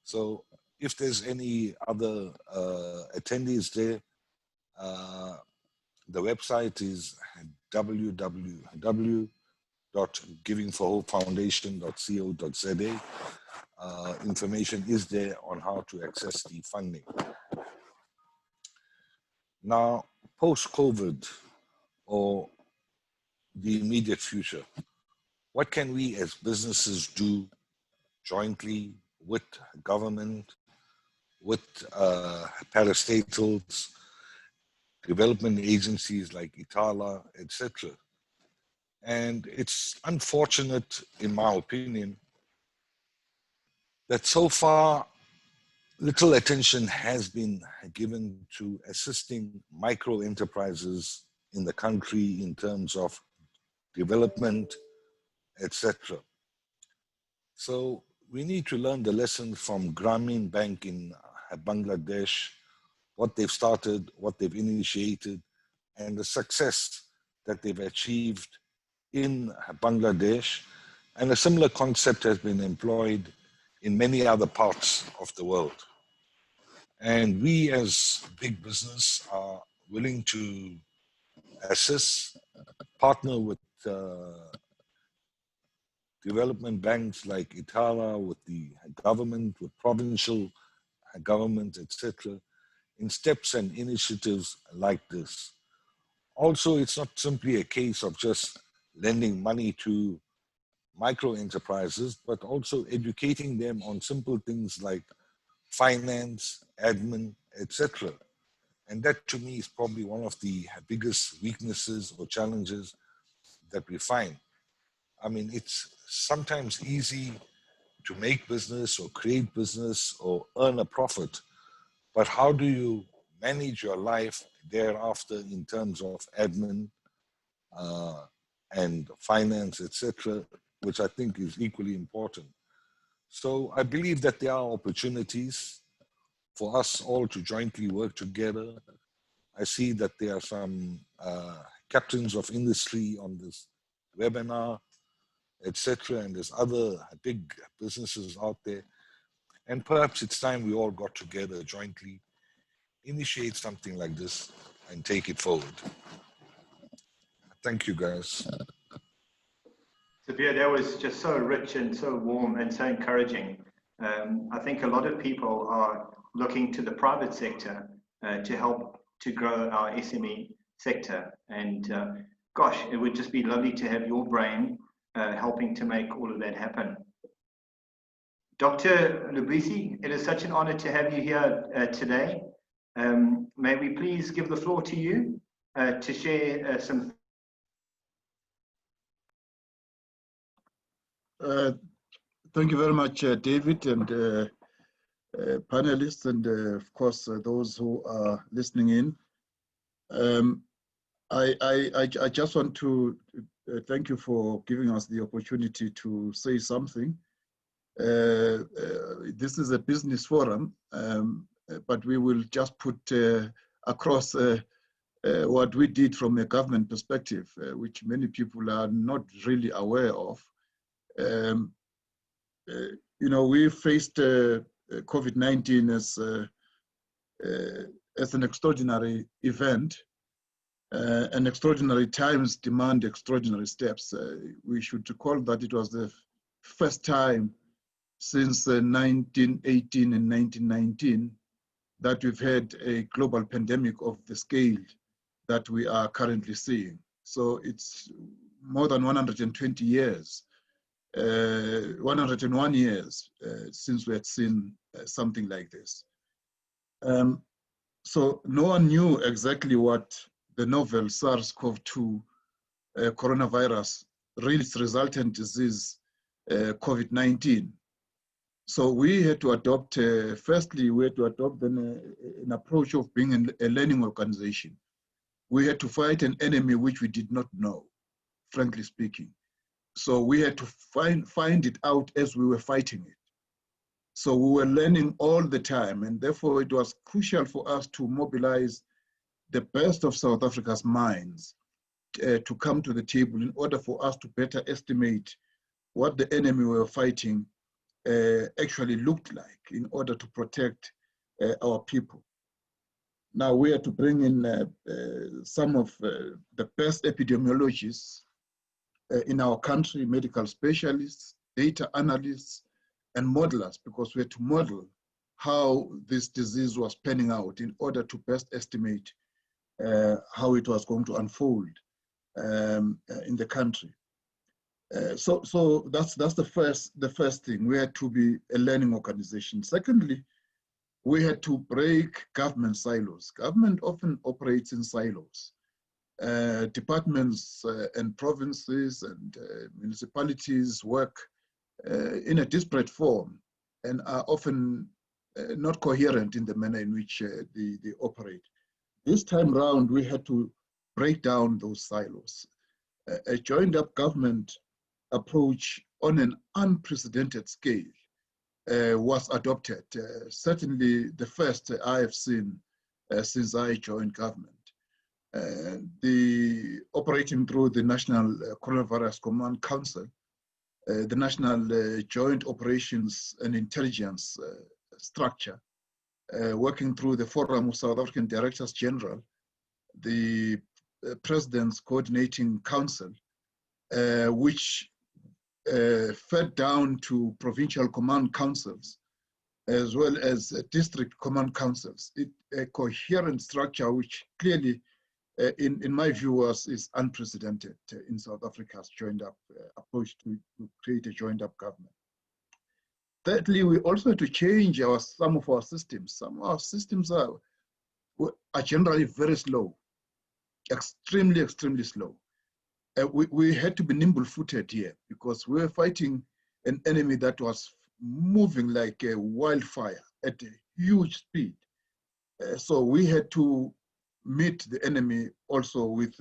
So if there's any other attendees there, the website is www.givingforhopefoundation.co.za. Information is there on how to access the funding. Now, post-COVID or the immediate future, what can we as businesses do jointly with government, with parastatals, development agencies like Itala, etc.? And it's unfortunate, in my opinion, that so far little attention has been given to assisting micro enterprises in the country in terms of development, etc. So we need to learn the lessons from Grameen Bank in Bangladesh, what they've started, what they've initiated, and the success that they've achieved in Bangladesh. And a similar concept has been employed in many other parts of the world. And we as big business are willing to assist, partner with development banks like Itala, with the government, with provincial government, etc., in steps and initiatives like this. Also, it's not simply a case of just lending money to micro enterprises, but also educating them on simple things like finance, admin, etc. And that to me is probably one of the biggest weaknesses or challenges that we find. I mean, it's sometimes easy to make business or create business or earn a profit, but how do you manage your life thereafter in terms of admin and finance, etc., which I think is equally important. So I believe that there are opportunities for us all to jointly work together. I see that there are some captains of industry on this webinar, etc., and there's other big businesses out there. And perhaps it's time we all got together jointly, initiate something like this, and take it forward. Thank you, guys. Sabir, that was just so rich and so warm and so encouraging. I think a lot of people are looking to the private sector to help to grow our SME sector. And gosh, it would just be lovely to have your brain helping to make all of that happen. Dr. Lubisi, it is such an honor to have you here today. May we please give the floor to you to share some. Thank you very much, David, and panelists, and of course those who are listening in. I just want to thank you for giving us the opportunity to say something. This is a business forum, but we will just put across what we did from a government perspective, which many people are not really aware of. You know, we faced COVID-19 as an extraordinary event, and extraordinary times demand extraordinary steps. We should recall that it was the first time since 1918 and 1919 that we've had a global pandemic of the scale that we are currently seeing. So it's more than 120 years. 101 years since we had seen something like this. So no one knew exactly what the novel SARS-CoV-2 coronavirus, really its resultant disease, COVID-19. So we had to adopt, firstly, we had to adopt an approach of being a learning organization. We had to fight an enemy which we did not know, frankly speaking. So we had to find it out as we were fighting it. So we were learning all the time, and therefore it was crucial for us to mobilize the best of South Africa's minds to come to the table in order for us to better estimate what the enemy we were fighting actually looked like in order to protect our people. Now we are to bring in some of the best epidemiologists in our country, medical specialists, data analysts, and modelers, because we had to model how this disease was panning out in order to best estimate how it was going to unfold in the country. So that's the first thing. We had to be a learning organization. Secondly, we had to break government silos. Government often operates in silos. Departments and provinces and municipalities work in a disparate form and are often not coherent in the manner in which they operate. This time round, we had to break down those silos. A joined-up government approach on an unprecedented scale was adopted, certainly the first I have seen since I joined government. The operating through the National Coronavirus Command Council, the National Joint Operations and Intelligence structure, working through the Forum of South African Directors General, the President's Coordinating Council, which fed down to provincial command councils, as well as district command councils. A coherent structure which clearly, in my view, is unprecedented in South Africa's joined-up approach to create a joined-up government. Thirdly, we also had to change some of our systems. Some of our systems are generally very slow, extremely slow. We had to be nimble-footed here because we were fighting an enemy that was moving like a wildfire at a huge speed. So we had to meet the enemy also with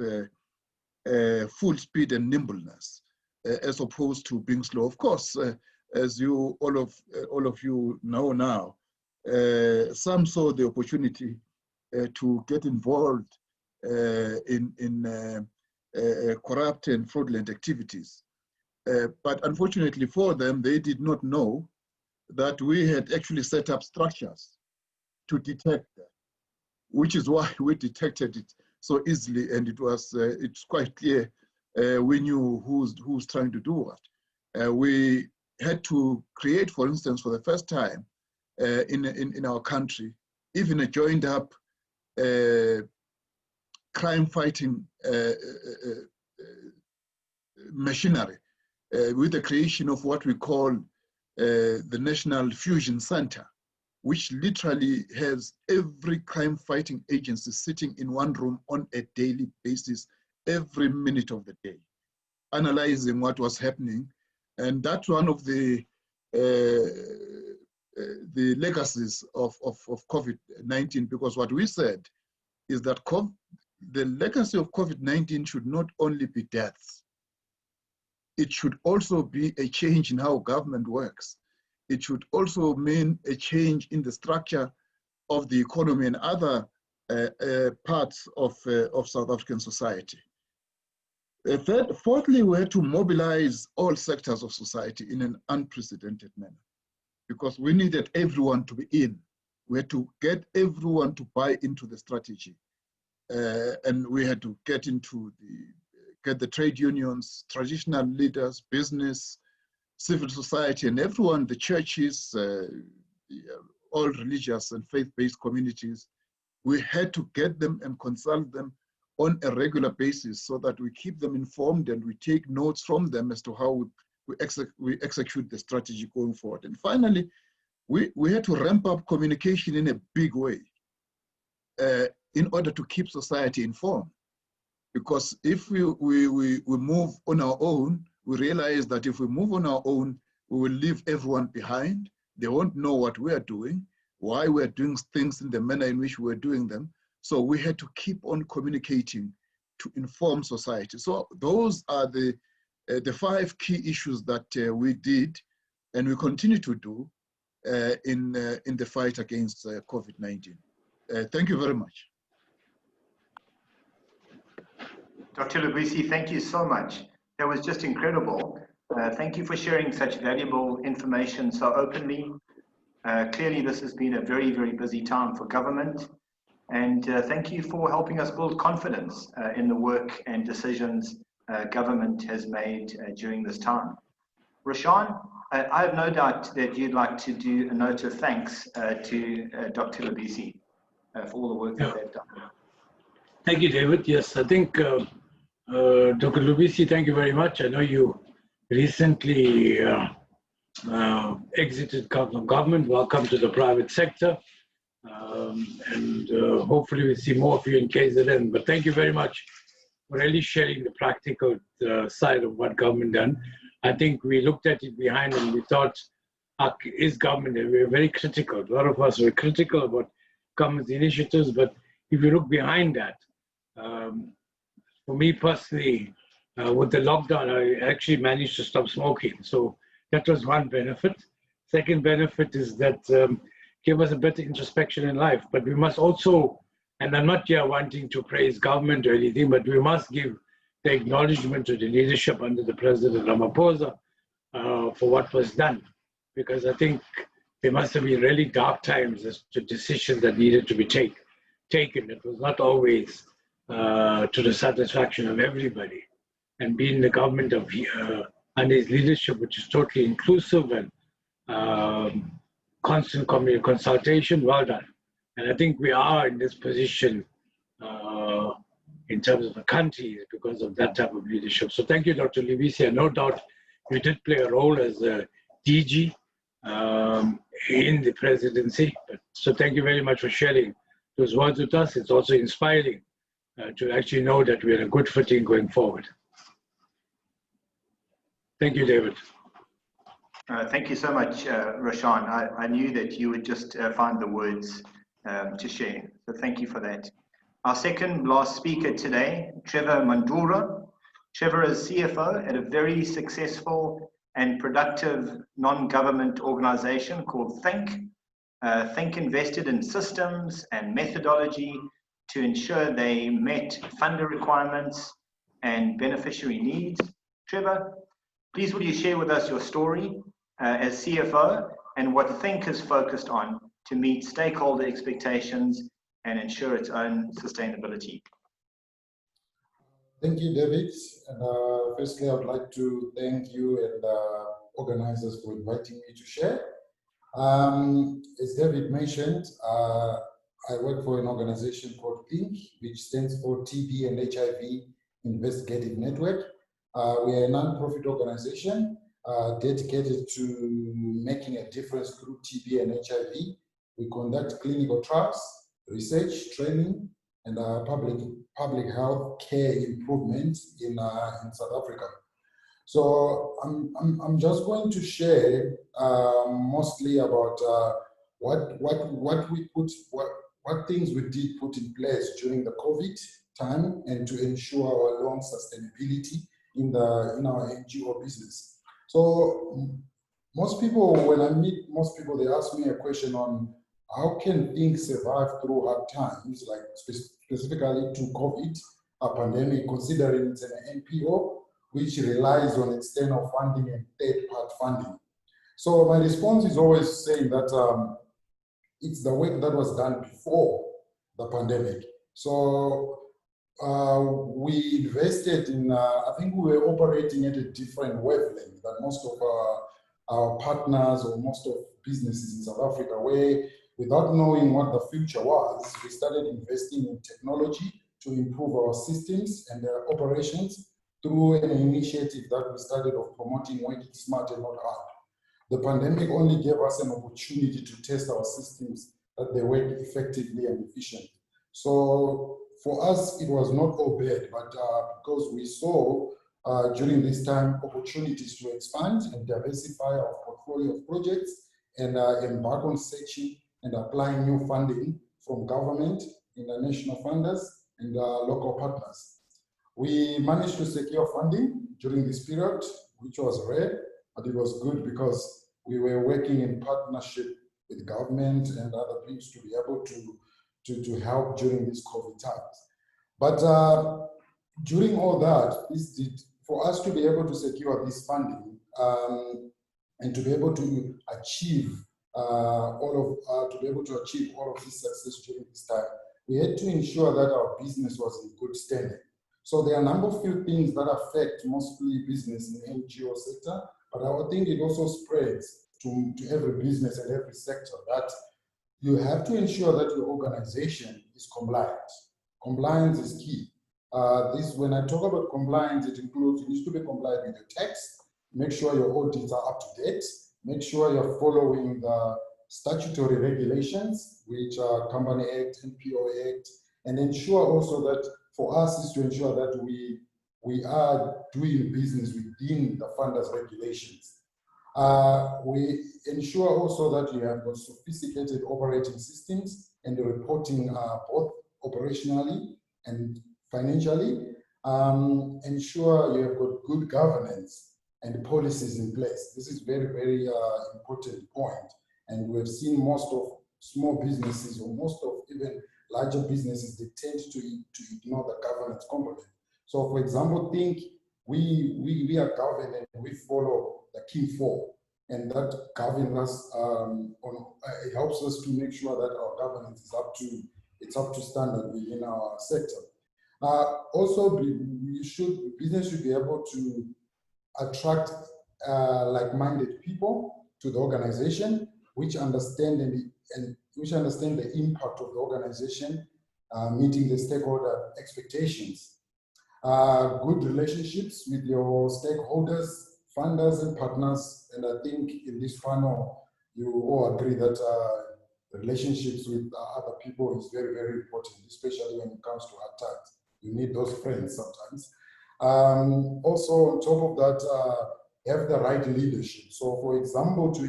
full speed and nimbleness, as opposed to being slow. Of course, as all of you know now, some saw the opportunity to get involved in corrupt and fraudulent activities. But unfortunately for them, they did not know that we had actually set up structures to detect that, which is why we detected it so easily, and it's quite clear we knew who's trying to do what. We had to create, for instance, for the first time in our country, even a joined up crime fighting machinery with the creation of what we call the National Fusion Center, which literally has every crime fighting agency sitting in one room on a daily basis, every minute of the day, analyzing what was happening. And that's one of the legacies of COVID-19, because what we said is that the legacy of COVID-19 should not only be deaths, it should also be a change in how government works. It should also mean a change in the structure of the economy and other parts of South African society. Fourthly, we had to mobilize all sectors of society in an unprecedented manner, because we needed everyone to be in. We had to get everyone to buy into the strategy. And we had to get the trade unions, traditional leaders, business, civil society, and everyone, the churches, all religious and faith-based communities. We had to get them and consult them on a regular basis so that we keep them informed and we take notes from them as to how we execute the strategy going forward. And finally, we had to ramp up communication in a big way in order to keep society informed. Because if we move on our own, we realize that if we move on our own, we will leave everyone behind. They won't know what we are doing, why we're doing things in the manner in which we're doing them. So we had to keep on communicating to inform society. So those are the 5 key issues that we did and we continue to do in the fight against COVID-19. Thank you very much. Dr. Lubisi, thank you so much. That was just incredible. Thank you for sharing such valuable information so openly. Clearly, this has been a very, very busy time for government. And thank you for helping us build confidence in the work and decisions government has made during this time. Roshan, I have no doubt that you'd like to do a note of thanks to Dr. Lubisi for all the work that they've done. Thank you, David. Yes, I think Dr. Lubisi, thank you very much. I know you recently exited government. Welcome to the private sector. And hopefully we'll see more of you in KZN. But thank you very much for really sharing the practical side of what government done. I think we looked at it behind and we thought, is government, and we were very critical. A lot of us were critical about government's initiatives, but if you look behind that, for me personally, with the lockdown, I actually managed to stop smoking. So that was one benefit. Second benefit is that gave us a better introspection in life. But we must also, and I'm not here wanting to praise government or anything, but we must give the acknowledgement to the leadership under the President Ramaphosa for what was done. Because I think there must have been really dark times as to decisions that needed to be taken. It was not always to the satisfaction of everybody. And being the government of under his leadership, which is totally inclusive and constant consultation, well done. And I think we are in this position in terms of the country because of that type of leadership. So thank you, Dr. Lubisi. No doubt you did play a role as a DG in the presidency. So thank you very much for sharing those words with us. It's also inspiring to actually know that we're in a good footing going forward. Thank you, David. Thank you so much, Roshan. I knew that you would just find the words to share. So thank you for that. Our second last speaker today, Trevor Mandura. Trevor is CFO at a very successful and productive non-government organization called Think. Think invested in systems and methodology to ensure they met funder requirements and beneficiary needs. Trevor, please will you share with us your story as CFO and what Think is focused on to meet stakeholder expectations and ensure its own sustainability. Thank you, David. And firstly, I would like to thank you and organizers for inviting me to share. As David mentioned, I work for an organization called Think, which stands for TB and HIV Investigative Network. We are a non-profit organization dedicated to making a difference through TB and HIV. We conduct clinical trials, research, training, and public health care improvements in South Africa. So I'm just going to share mostly about what things we did put in place during the COVID time and to ensure our long sustainability in our NGO business. So most people, when I meet most people, they ask me a question on how can things survive through hard times, like specifically to COVID, a pandemic, considering it's an NPO, which relies on external funding and third-party funding. So my response is always saying that it's the work that was done before the pandemic. So we invested in, I think we were operating at a different wavelength than most of our partners or most of businesses in South Africa, where without knowing what the future was, we started investing in technology to improve our systems and their operations through an initiative that we started of promoting working smart and not hard. The pandemic only gave us an opportunity to test our systems that they work effectively and efficiently. So for us, it was not all bad, but because we saw during this time opportunities to expand and diversify our portfolio of projects and embark on searching and applying new funding from government, international funders, and local partners. We managed to secure funding during this period, which was rare, but it was good because we were working in partnership with government and other things to be able to help during these COVID times. But during all that, for us to be able to secure this funding and to be able to achieve all of this success during this time, we had to ensure that our business was in good standing. So there are a number of few things that affect mostly business in the NGO sector, but I think it also spreads to every business and every sector, that you have to ensure that your organization is compliant. Compliance is key. When I talk about compliance, it includes, you need to be compliant with your tax, make sure your audits are up to date, make sure you're following the statutory regulations, which are Company Act, NPO Act, and ensure also that for us is to ensure that we are doing business within the funders' regulations. We ensure also that you have got sophisticated operating systems and the reporting both operationally and financially. Ensure you have got good governance and policies in place. This is very, very important point. And we've seen most of small businesses, or most of even larger businesses, they tend to ignore the governance component. So for example, think we are governed and we follow the King 4, and that governs us, it helps us to make sure that our governance is up to standard within our sector. Also, business should be able to attract like-minded people to the organization, which understand the impact of the organization, meeting the stakeholder expectations. Good relationships with your stakeholders, funders, and partners. And I think in this panel, you all agree that relationships with other people is very, very important, especially when it comes to hard times. You need those friends sometimes. Also, on top of that, have the right leadership. So, for example, you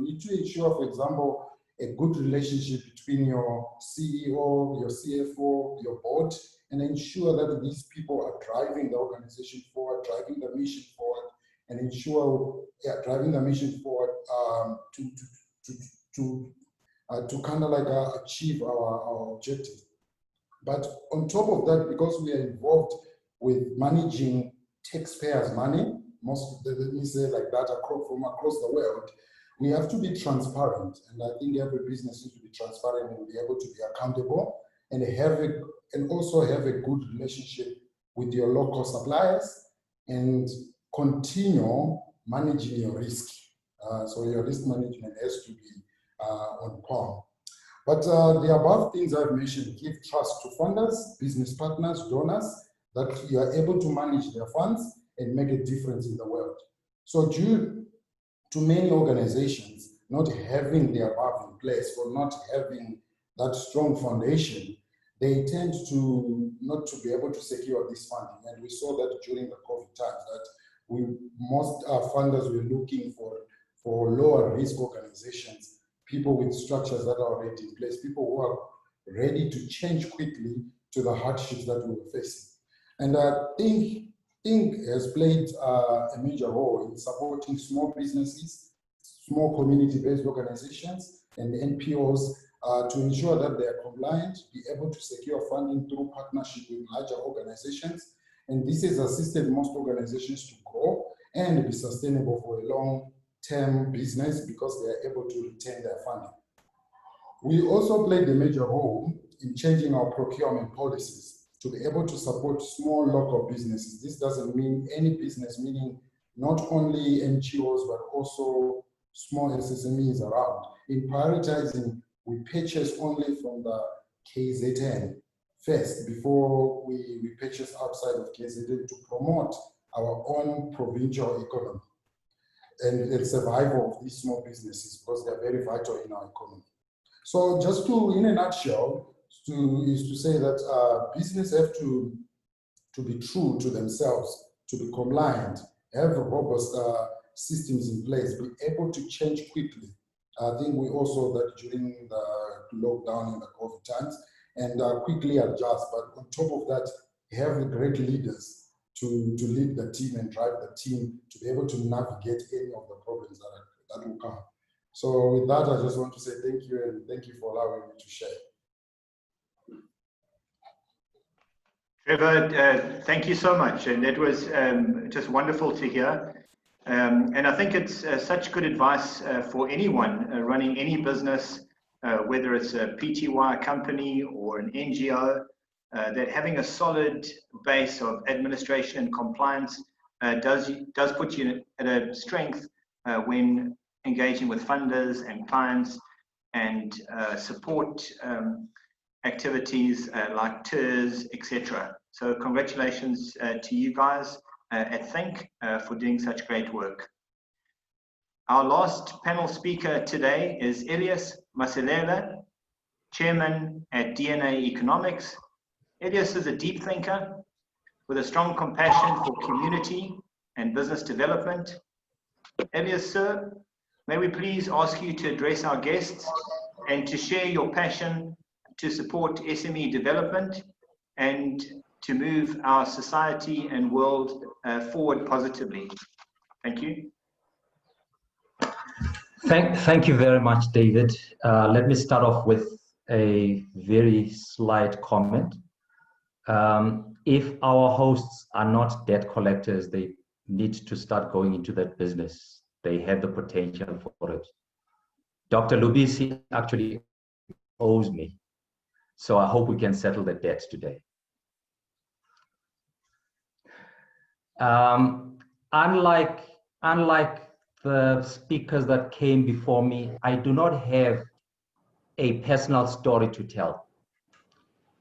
need to ensure, for example, a good relationship between your CEO, your CFO, your board, and ensure that these people are driving the organization forward, driving the mission forward, and ensure driving the mission forward to kind of like achieve our objective. But on top of that, because we are involved with managing taxpayers' money, let me say like that, from across the world, we have to be transparent. And I think every business needs to be transparent and be able to be accountable, and also have a good relationship with your local suppliers, and continue managing your risk. So your risk management has to be on par. But the above things I've mentioned give trust to funders, business partners, donors, that you are able to manage their funds and make a difference in the world. So due to many organizations not having the above in place, or not having that strong foundation, they tend to not to be able to secure this funding. And we saw that during the COVID times, that most funders were looking for lower risk organizations, people with structures that are already in place, people who are ready to change quickly to the hardships that we were facing. And I think has played a major role in supporting small businesses, small community-based organizations, and NPOs to ensure that they are compliant, be able to secure funding through partnership with larger organizations. And this has assisted most organizations to grow and be sustainable for a long-term business, because they are able to retain their funding. We also played a major role in changing our procurement policies to be able to support small local businesses. This doesn't mean any business, meaning not only NGOs, but also small SMEs around. In prioritizing, we purchase only from the KZN first before we purchase outside of KZN, to promote our own provincial economy and the survival of these small businesses, because they're very vital in our economy. So just in a nutshell, is to say that business have to be true to themselves, to be compliant, have robust systems in place, be able to change quickly. I think we also that during the lockdown in the COVID times, and quickly adjust. But on top of that, have great leaders to lead the team and drive the team to be able to navigate any of the problems that will come. So with that, I just want to say thank you, and thank you for allowing me to share. Trevor, thank you so much. And it was just wonderful to hear. And I think it's such good advice for anyone running any business, whether it's a PTY company or an NGO, that having a solid base of administration and compliance does put you at a strength when engaging with funders and clients and support activities like tours, etc. So congratulations to you guys at Think for doing such great work. Our last panel speaker today is Elias Masilela, Chairman at DNA Economics. Elias is a deep thinker with a strong compassion for community and business development. Elias, sir, may we please ask you to address our guests and to share your passion to support SME development and to move our society and world forward positively. Thank you. Thank you very much, David. Let me start off with a very slight comment. If our hosts are not debt collectors, they need to start going into that business. They have the potential for it. Dr. Lubisi actually owes me, so I hope we can settle the debt today. Unlike the speakers that came before me, I do not have a personal story to tell.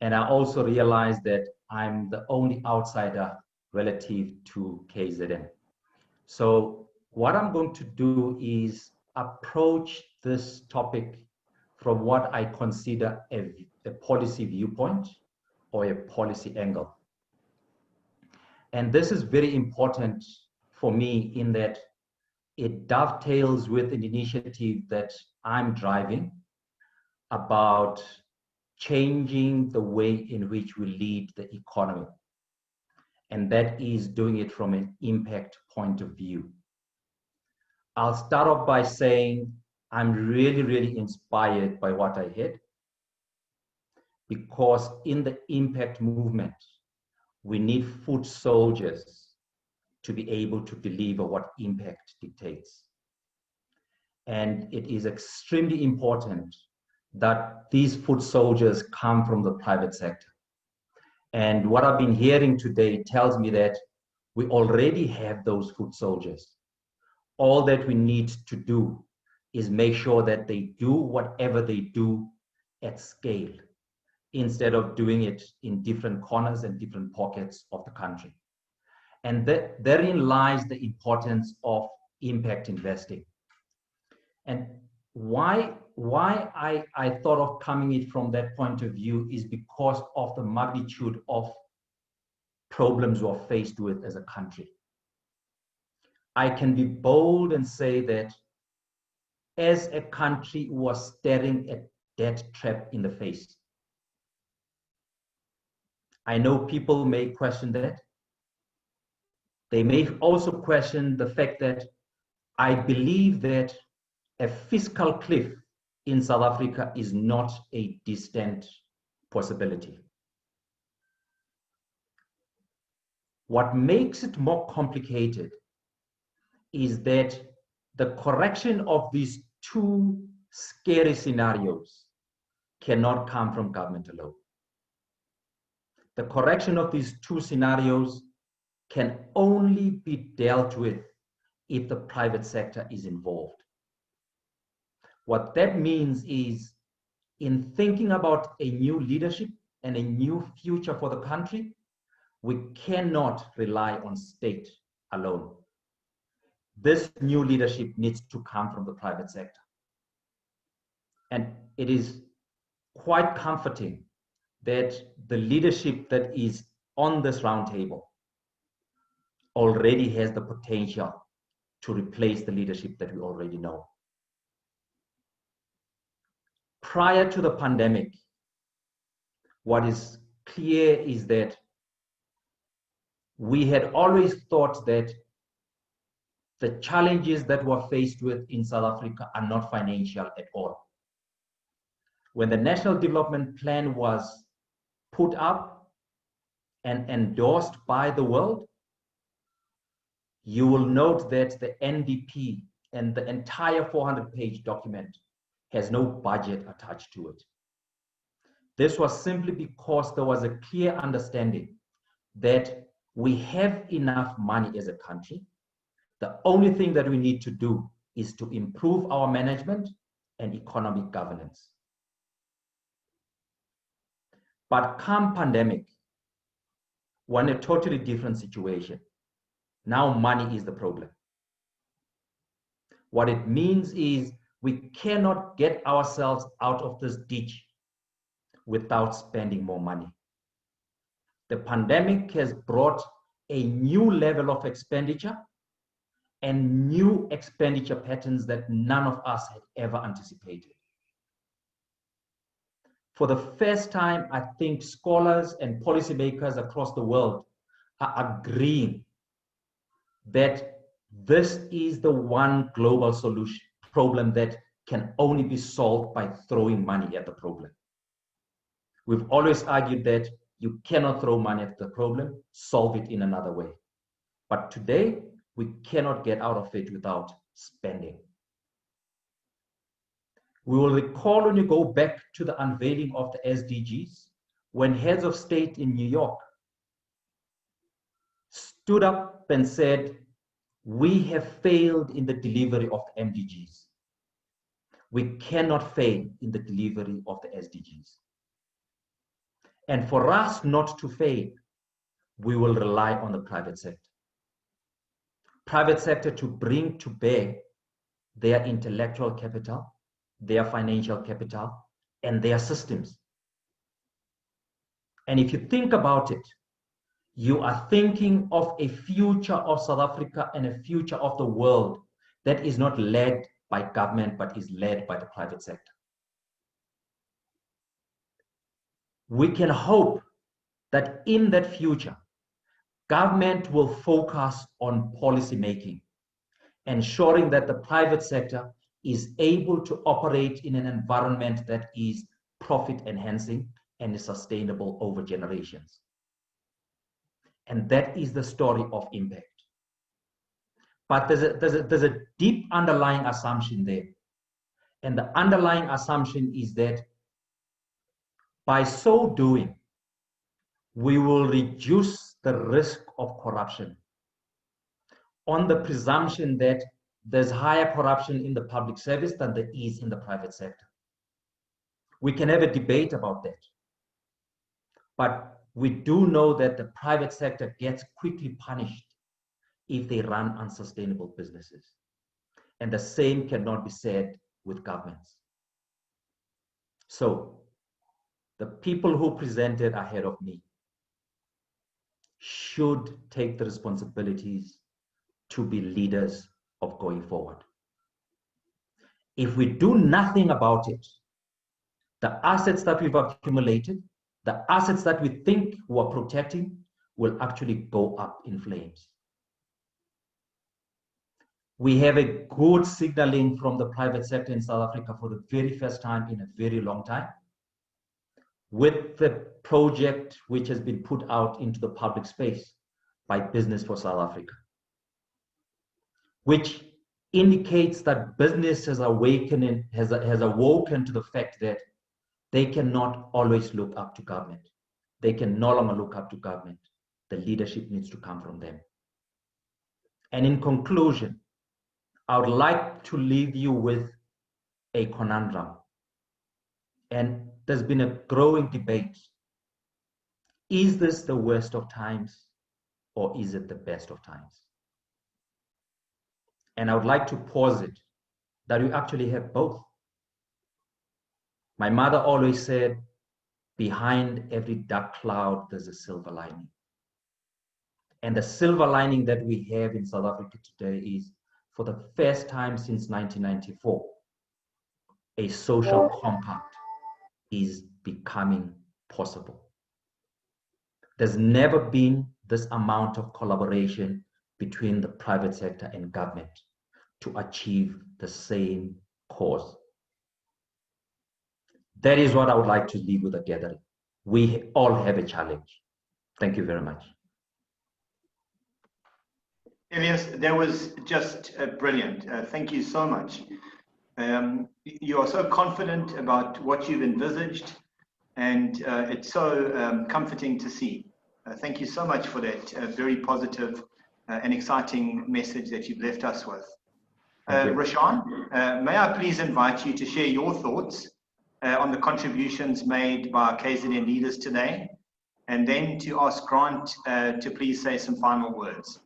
And I also realize that I'm the only outsider relative to KZN. So what I'm going to do is approach this topic from what I consider a policy viewpoint or a policy angle. And this is very important for me in that it dovetails with an initiative that I'm driving about changing the way in which we lead the economy. And that is doing it from an impact point of view. I'll start off by saying I'm really, really inspired by what I heard, because in the impact movement, we need foot soldiers to be able to deliver what impact dictates. And it is extremely important that these foot soldiers come from the private sector. And what I've been hearing today tells me that we already have those foot soldiers. All that we need to do is make sure that they do whatever they do at scale, instead of doing it in different corners and different pockets of the country. And therein lies the importance of impact investing. And why I thought of coming it from that point of view is because of the magnitude of problems we're faced with as a country. I can be bold and say that as a country, we're staring a debt trap in the face. I know people may question that. They may also question the fact that I believe that a fiscal cliff in South Africa is not a distant possibility. What makes it more complicated is that the correction of these two scary scenarios cannot come from government alone. The correction of these two scenarios can only be dealt with if the private sector is involved. What that means is, in thinking about a new leadership and a new future for the country, we cannot rely on state alone. This new leadership needs to come from the private sector. And it is quite comforting that the leadership that is on this roundtable already has the potential to replace the leadership that we already know. Prior to the pandemic, what is clear is that we had always thought that the challenges that we're faced with in South Africa are not financial at all. When the National Development Plan was put up, and endorsed by the world, you will note that the NDP and the entire 400-page document has no budget attached to it. This was simply because there was a clear understanding that we have enough money as a country. The only thing that we need to do is to improve our management and economic governance. But come pandemic, we're in a totally different situation. Now money is the problem. What it means is we cannot get ourselves out of this ditch without spending more money. The pandemic has brought a new level of expenditure and new expenditure patterns that none of us had ever anticipated. For the first time, I think scholars and policymakers across the world are agreeing that this is the one global solution problem that can only be solved by throwing money at the problem. We've always argued that you cannot throw money at the problem, solve it in another way. But today, we cannot get out of it without spending. We will recall when you go back to the unveiling of the SDGs, when heads of state in New York stood up and said, we have failed in the delivery of the MDGs. We cannot fail in the delivery of the SDGs. And for us not to fail, we will rely on the private sector. Private sector to bring to bear their intellectual capital, their financial capital, and their systems. And if you think about it, you are thinking of a future of South Africa and a future of the world that is not led by government, but is led by the private sector. We can hope that in that future, government will focus on policy making, ensuring that the private sector is able to operate in an environment that is profit enhancing and is sustainable over generations. And that is the story of impact. But there's a deep underlying assumption there. And the underlying assumption is that by so doing, we will reduce the risk of corruption on the presumption that there's higher corruption in the public service than there is in the private sector. We can have a debate about that. But we do know that the private sector gets quickly punished if they run unsustainable businesses. And the same cannot be said with governments. So the people who presented ahead of me should take the responsibilities to be leaders of going forward. If we do nothing about it, the assets that we've accumulated, the assets that we think we're protecting will actually go up in flames. We have a good signaling from the private sector in South Africa for the very first time in a very long time, with the project which has been put out into the public space by Business for South Africa, which indicates that business has awoken to the fact that they cannot always look up to government. They can no longer look up to government. The leadership needs to come from them. And in conclusion, I would like to leave you with a conundrum. And there's been a growing debate. Is this the worst of times or is it the best of times? And I would like to pause it that we actually have both. My mother always said, behind every dark cloud, there's a silver lining. And the silver lining that we have in South Africa today is, for the first time since 1994, a social compact is becoming possible. There's never been this amount of collaboration between the private sector and government to achieve the same cause. That is what I would like to leave with the gathering. We all have a challenge. Thank you very much. Elias, that was just brilliant. Thank you so much. You are so confident about what you've envisaged, and it's so comforting to see. Thank you so much for that very positive and exciting message that you've left us with. Rashan, may I please invite you to share your thoughts on the contributions made by KZN leaders today, and then to ask Grant to please say some final words.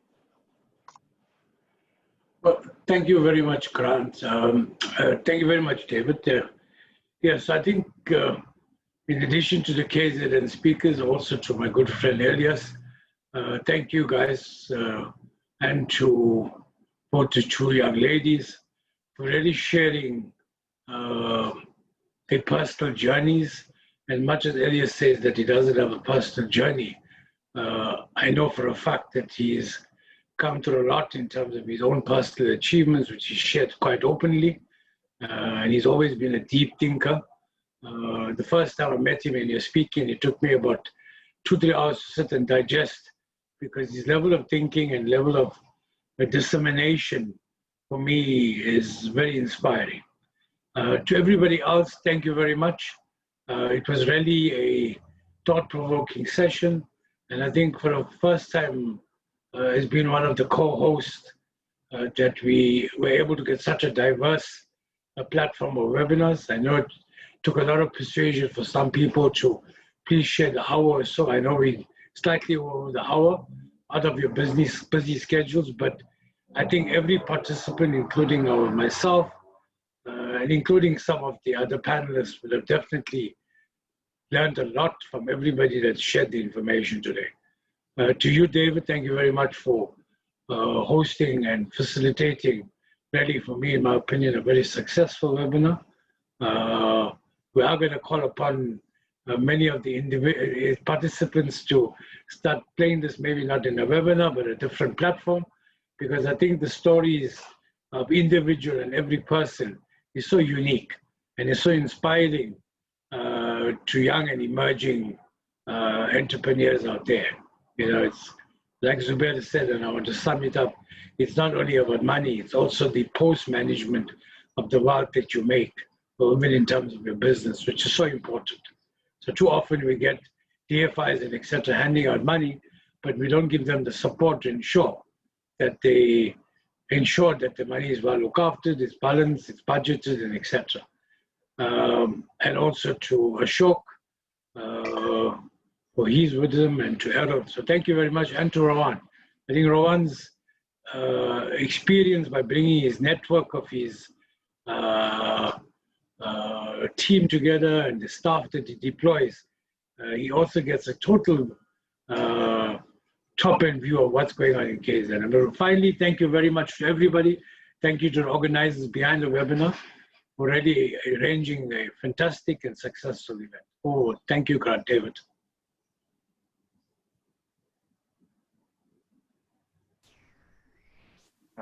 Well, thank you very much, Grant. Thank you very much, David. Yes, I think in addition to the KZN speakers, also to my good friend Elias, thank you guys, and to both the two young ladies for really sharing their personal journeys. And much as Elias says that he doesn't have a personal journey, I know for a fact that he's come through a lot in terms of his own personal achievements, which he shared quite openly. And he's always been a deep thinker. The first time I met him and he was speaking, it took me about 2-3 hours to sit and digest, because his level of thinking and level of dissemination for me is very inspiring. To everybody else, thank you very much. It was really a thought-provoking session, and I think for the first time has been one of the co-hosts that we were able to get such a diverse platform of webinars. I know it took a lot of persuasion for some people to please share the hour or so. I know we slightly over the hour out of your busy schedules, but I think every participant, including myself, and including some of the other panelists, will have definitely learned a lot from everybody that shared the information today. To you, David, thank you very much for hosting and facilitating, really, for me, in my opinion, a very successful webinar. We are going to call upon many of the participants to start playing this, maybe not in a webinar, but a different platform, because I think the stories of individual and every person is so unique and is so inspiring to young and emerging entrepreneurs out there. You know, it's like Zubair said, and I want to sum it up, it's not only about money, it's also the post-management of the wealth that you make, even in terms of your business, which is so important. So too often we get DFIs and etc. handing out money, but we don't give them the support to ensure that the money is well looked after, it's balanced, it's budgeted, and etc. And also to Ashok for his wisdom, and to Errol. So thank you very much, and to Rowan. I think Rowan's experience by bringing his network of his team together and the staff that he deploys, he also gets a total top-end view of what's going on in KZN. And finally, thank you very much to everybody. Thank you to the organizers behind the webinar for really arranging a fantastic and successful event. Oh, thank you, Grant, David.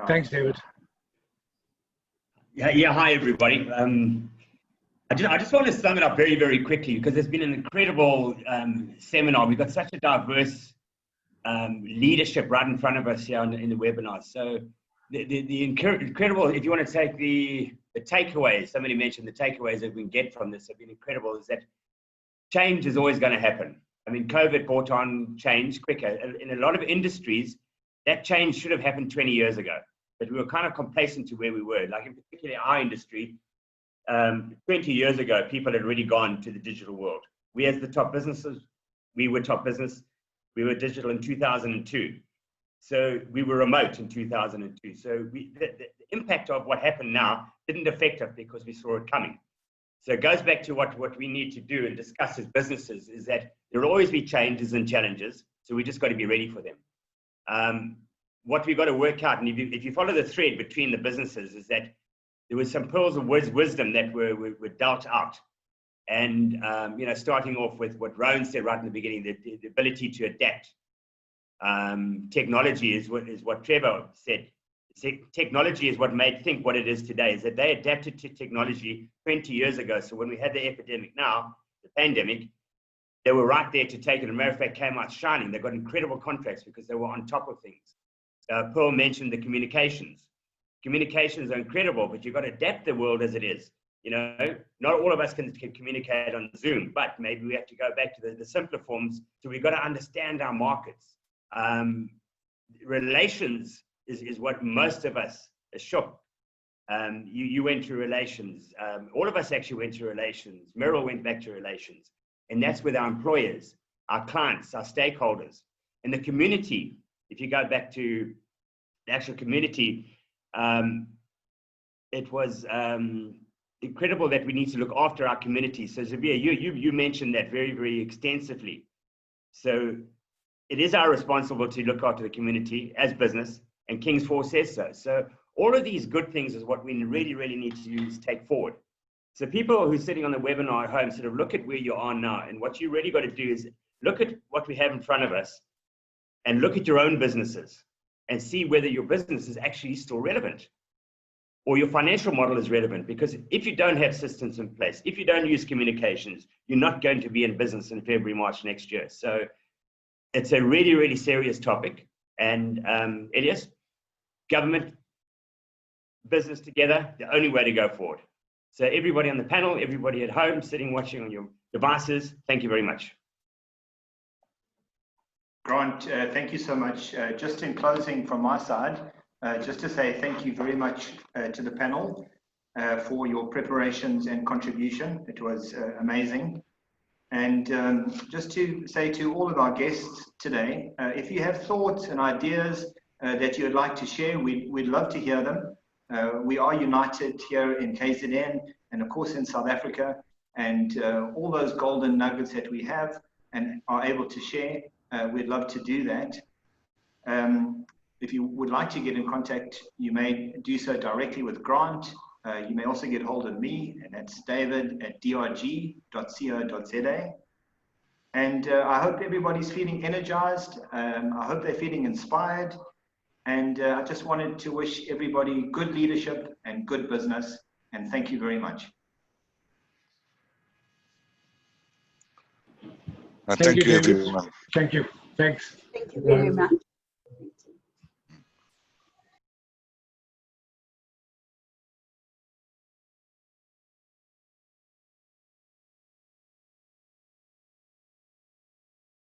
Thanks, David. Yeah. Hi, everybody. I just want to sum it up very, very quickly, because it's been an incredible seminar. We've got such a diverse leadership right in front of us here in the webinar. So the incredible, if you want to take the takeaways, somebody mentioned the takeaways that we can get from this have been incredible, is that change is always going to happen. I mean, COVID brought on change quicker. In a lot of industries, that change should have happened 20 years ago, but we were kind of complacent to where we were. Like in particular our industry, 20 years ago, people had already gone to the digital world. We as the top businesses, we were top business. We were digital in 2002. So we were remote in 2002. So the impact of what happened now didn't affect us because we saw it coming. So it goes back to what we need to do and discuss as businesses, is that there will always be changes and challenges. So we just got to be ready for them. What we've got to work out, and if you follow the thread between the businesses, is that there was some pearls of wisdom that were dealt out. And, starting off with what Rowan said right in the beginning, the ability to adapt. Technology is what Trevor said. Technology is what made think what it is today, is that they adapted to technology 20 years ago. So when we had the epidemic now, the pandemic, they were right there to take it. And matter of fact, came out shining. They got incredible contracts because they were on top of things. Pearl mentioned the communications. Communications are incredible, but you've got to adapt the world as it is. You know, not all of us can communicate on Zoom, but maybe we have to go back to the simpler forms. So we've got to understand our markets. Relations is what most of us are shocked. You went through relations. All of us actually went through relations. Meryl went back to relations. And that's with our employers, our clients, our stakeholders. And the community, if you go back to the actual community, it was incredible that we need to look after our community. So Zabia, you mentioned that very, very extensively. So it is our responsibility to look after the community as business, and King's 4 says so. So all of these good things is what we really, really need to use, take forward. So people who are sitting on the webinar at home sort of look at where you are now, and what you really got to do is look at what we have in front of us and look at your own businesses and see whether your business is actually still relevant or your financial model is relevant. Because if you don't have systems in place, if you don't use communications, you're not going to be in business in February, March next year. So it's a really, really serious topic. And it is government, business together, the only way to go forward. So everybody on the panel, everybody at home, sitting, watching on your devices, thank you very much. Grant, thank you so much. Just in closing from my side, just to say thank you very much to the panel for your preparations and contribution. It was amazing. And just to say to all of our guests today, if you have thoughts and ideas that you would like to share, we'd love to hear them. We are united here in KZN and of course in South Africa, and all those golden nuggets that we have and are able to share, we'd love to do that. If you would like to get in contact, you may do so directly with Grant. You may also get hold of me, and that's david@drg.co.za. And I hope everybody's feeling energized. I hope they're feeling inspired. And I just wanted to wish everybody good leadership and good business. And thank you very much. Thank you, David. everyone. Thank you. Thanks. Thank you very much.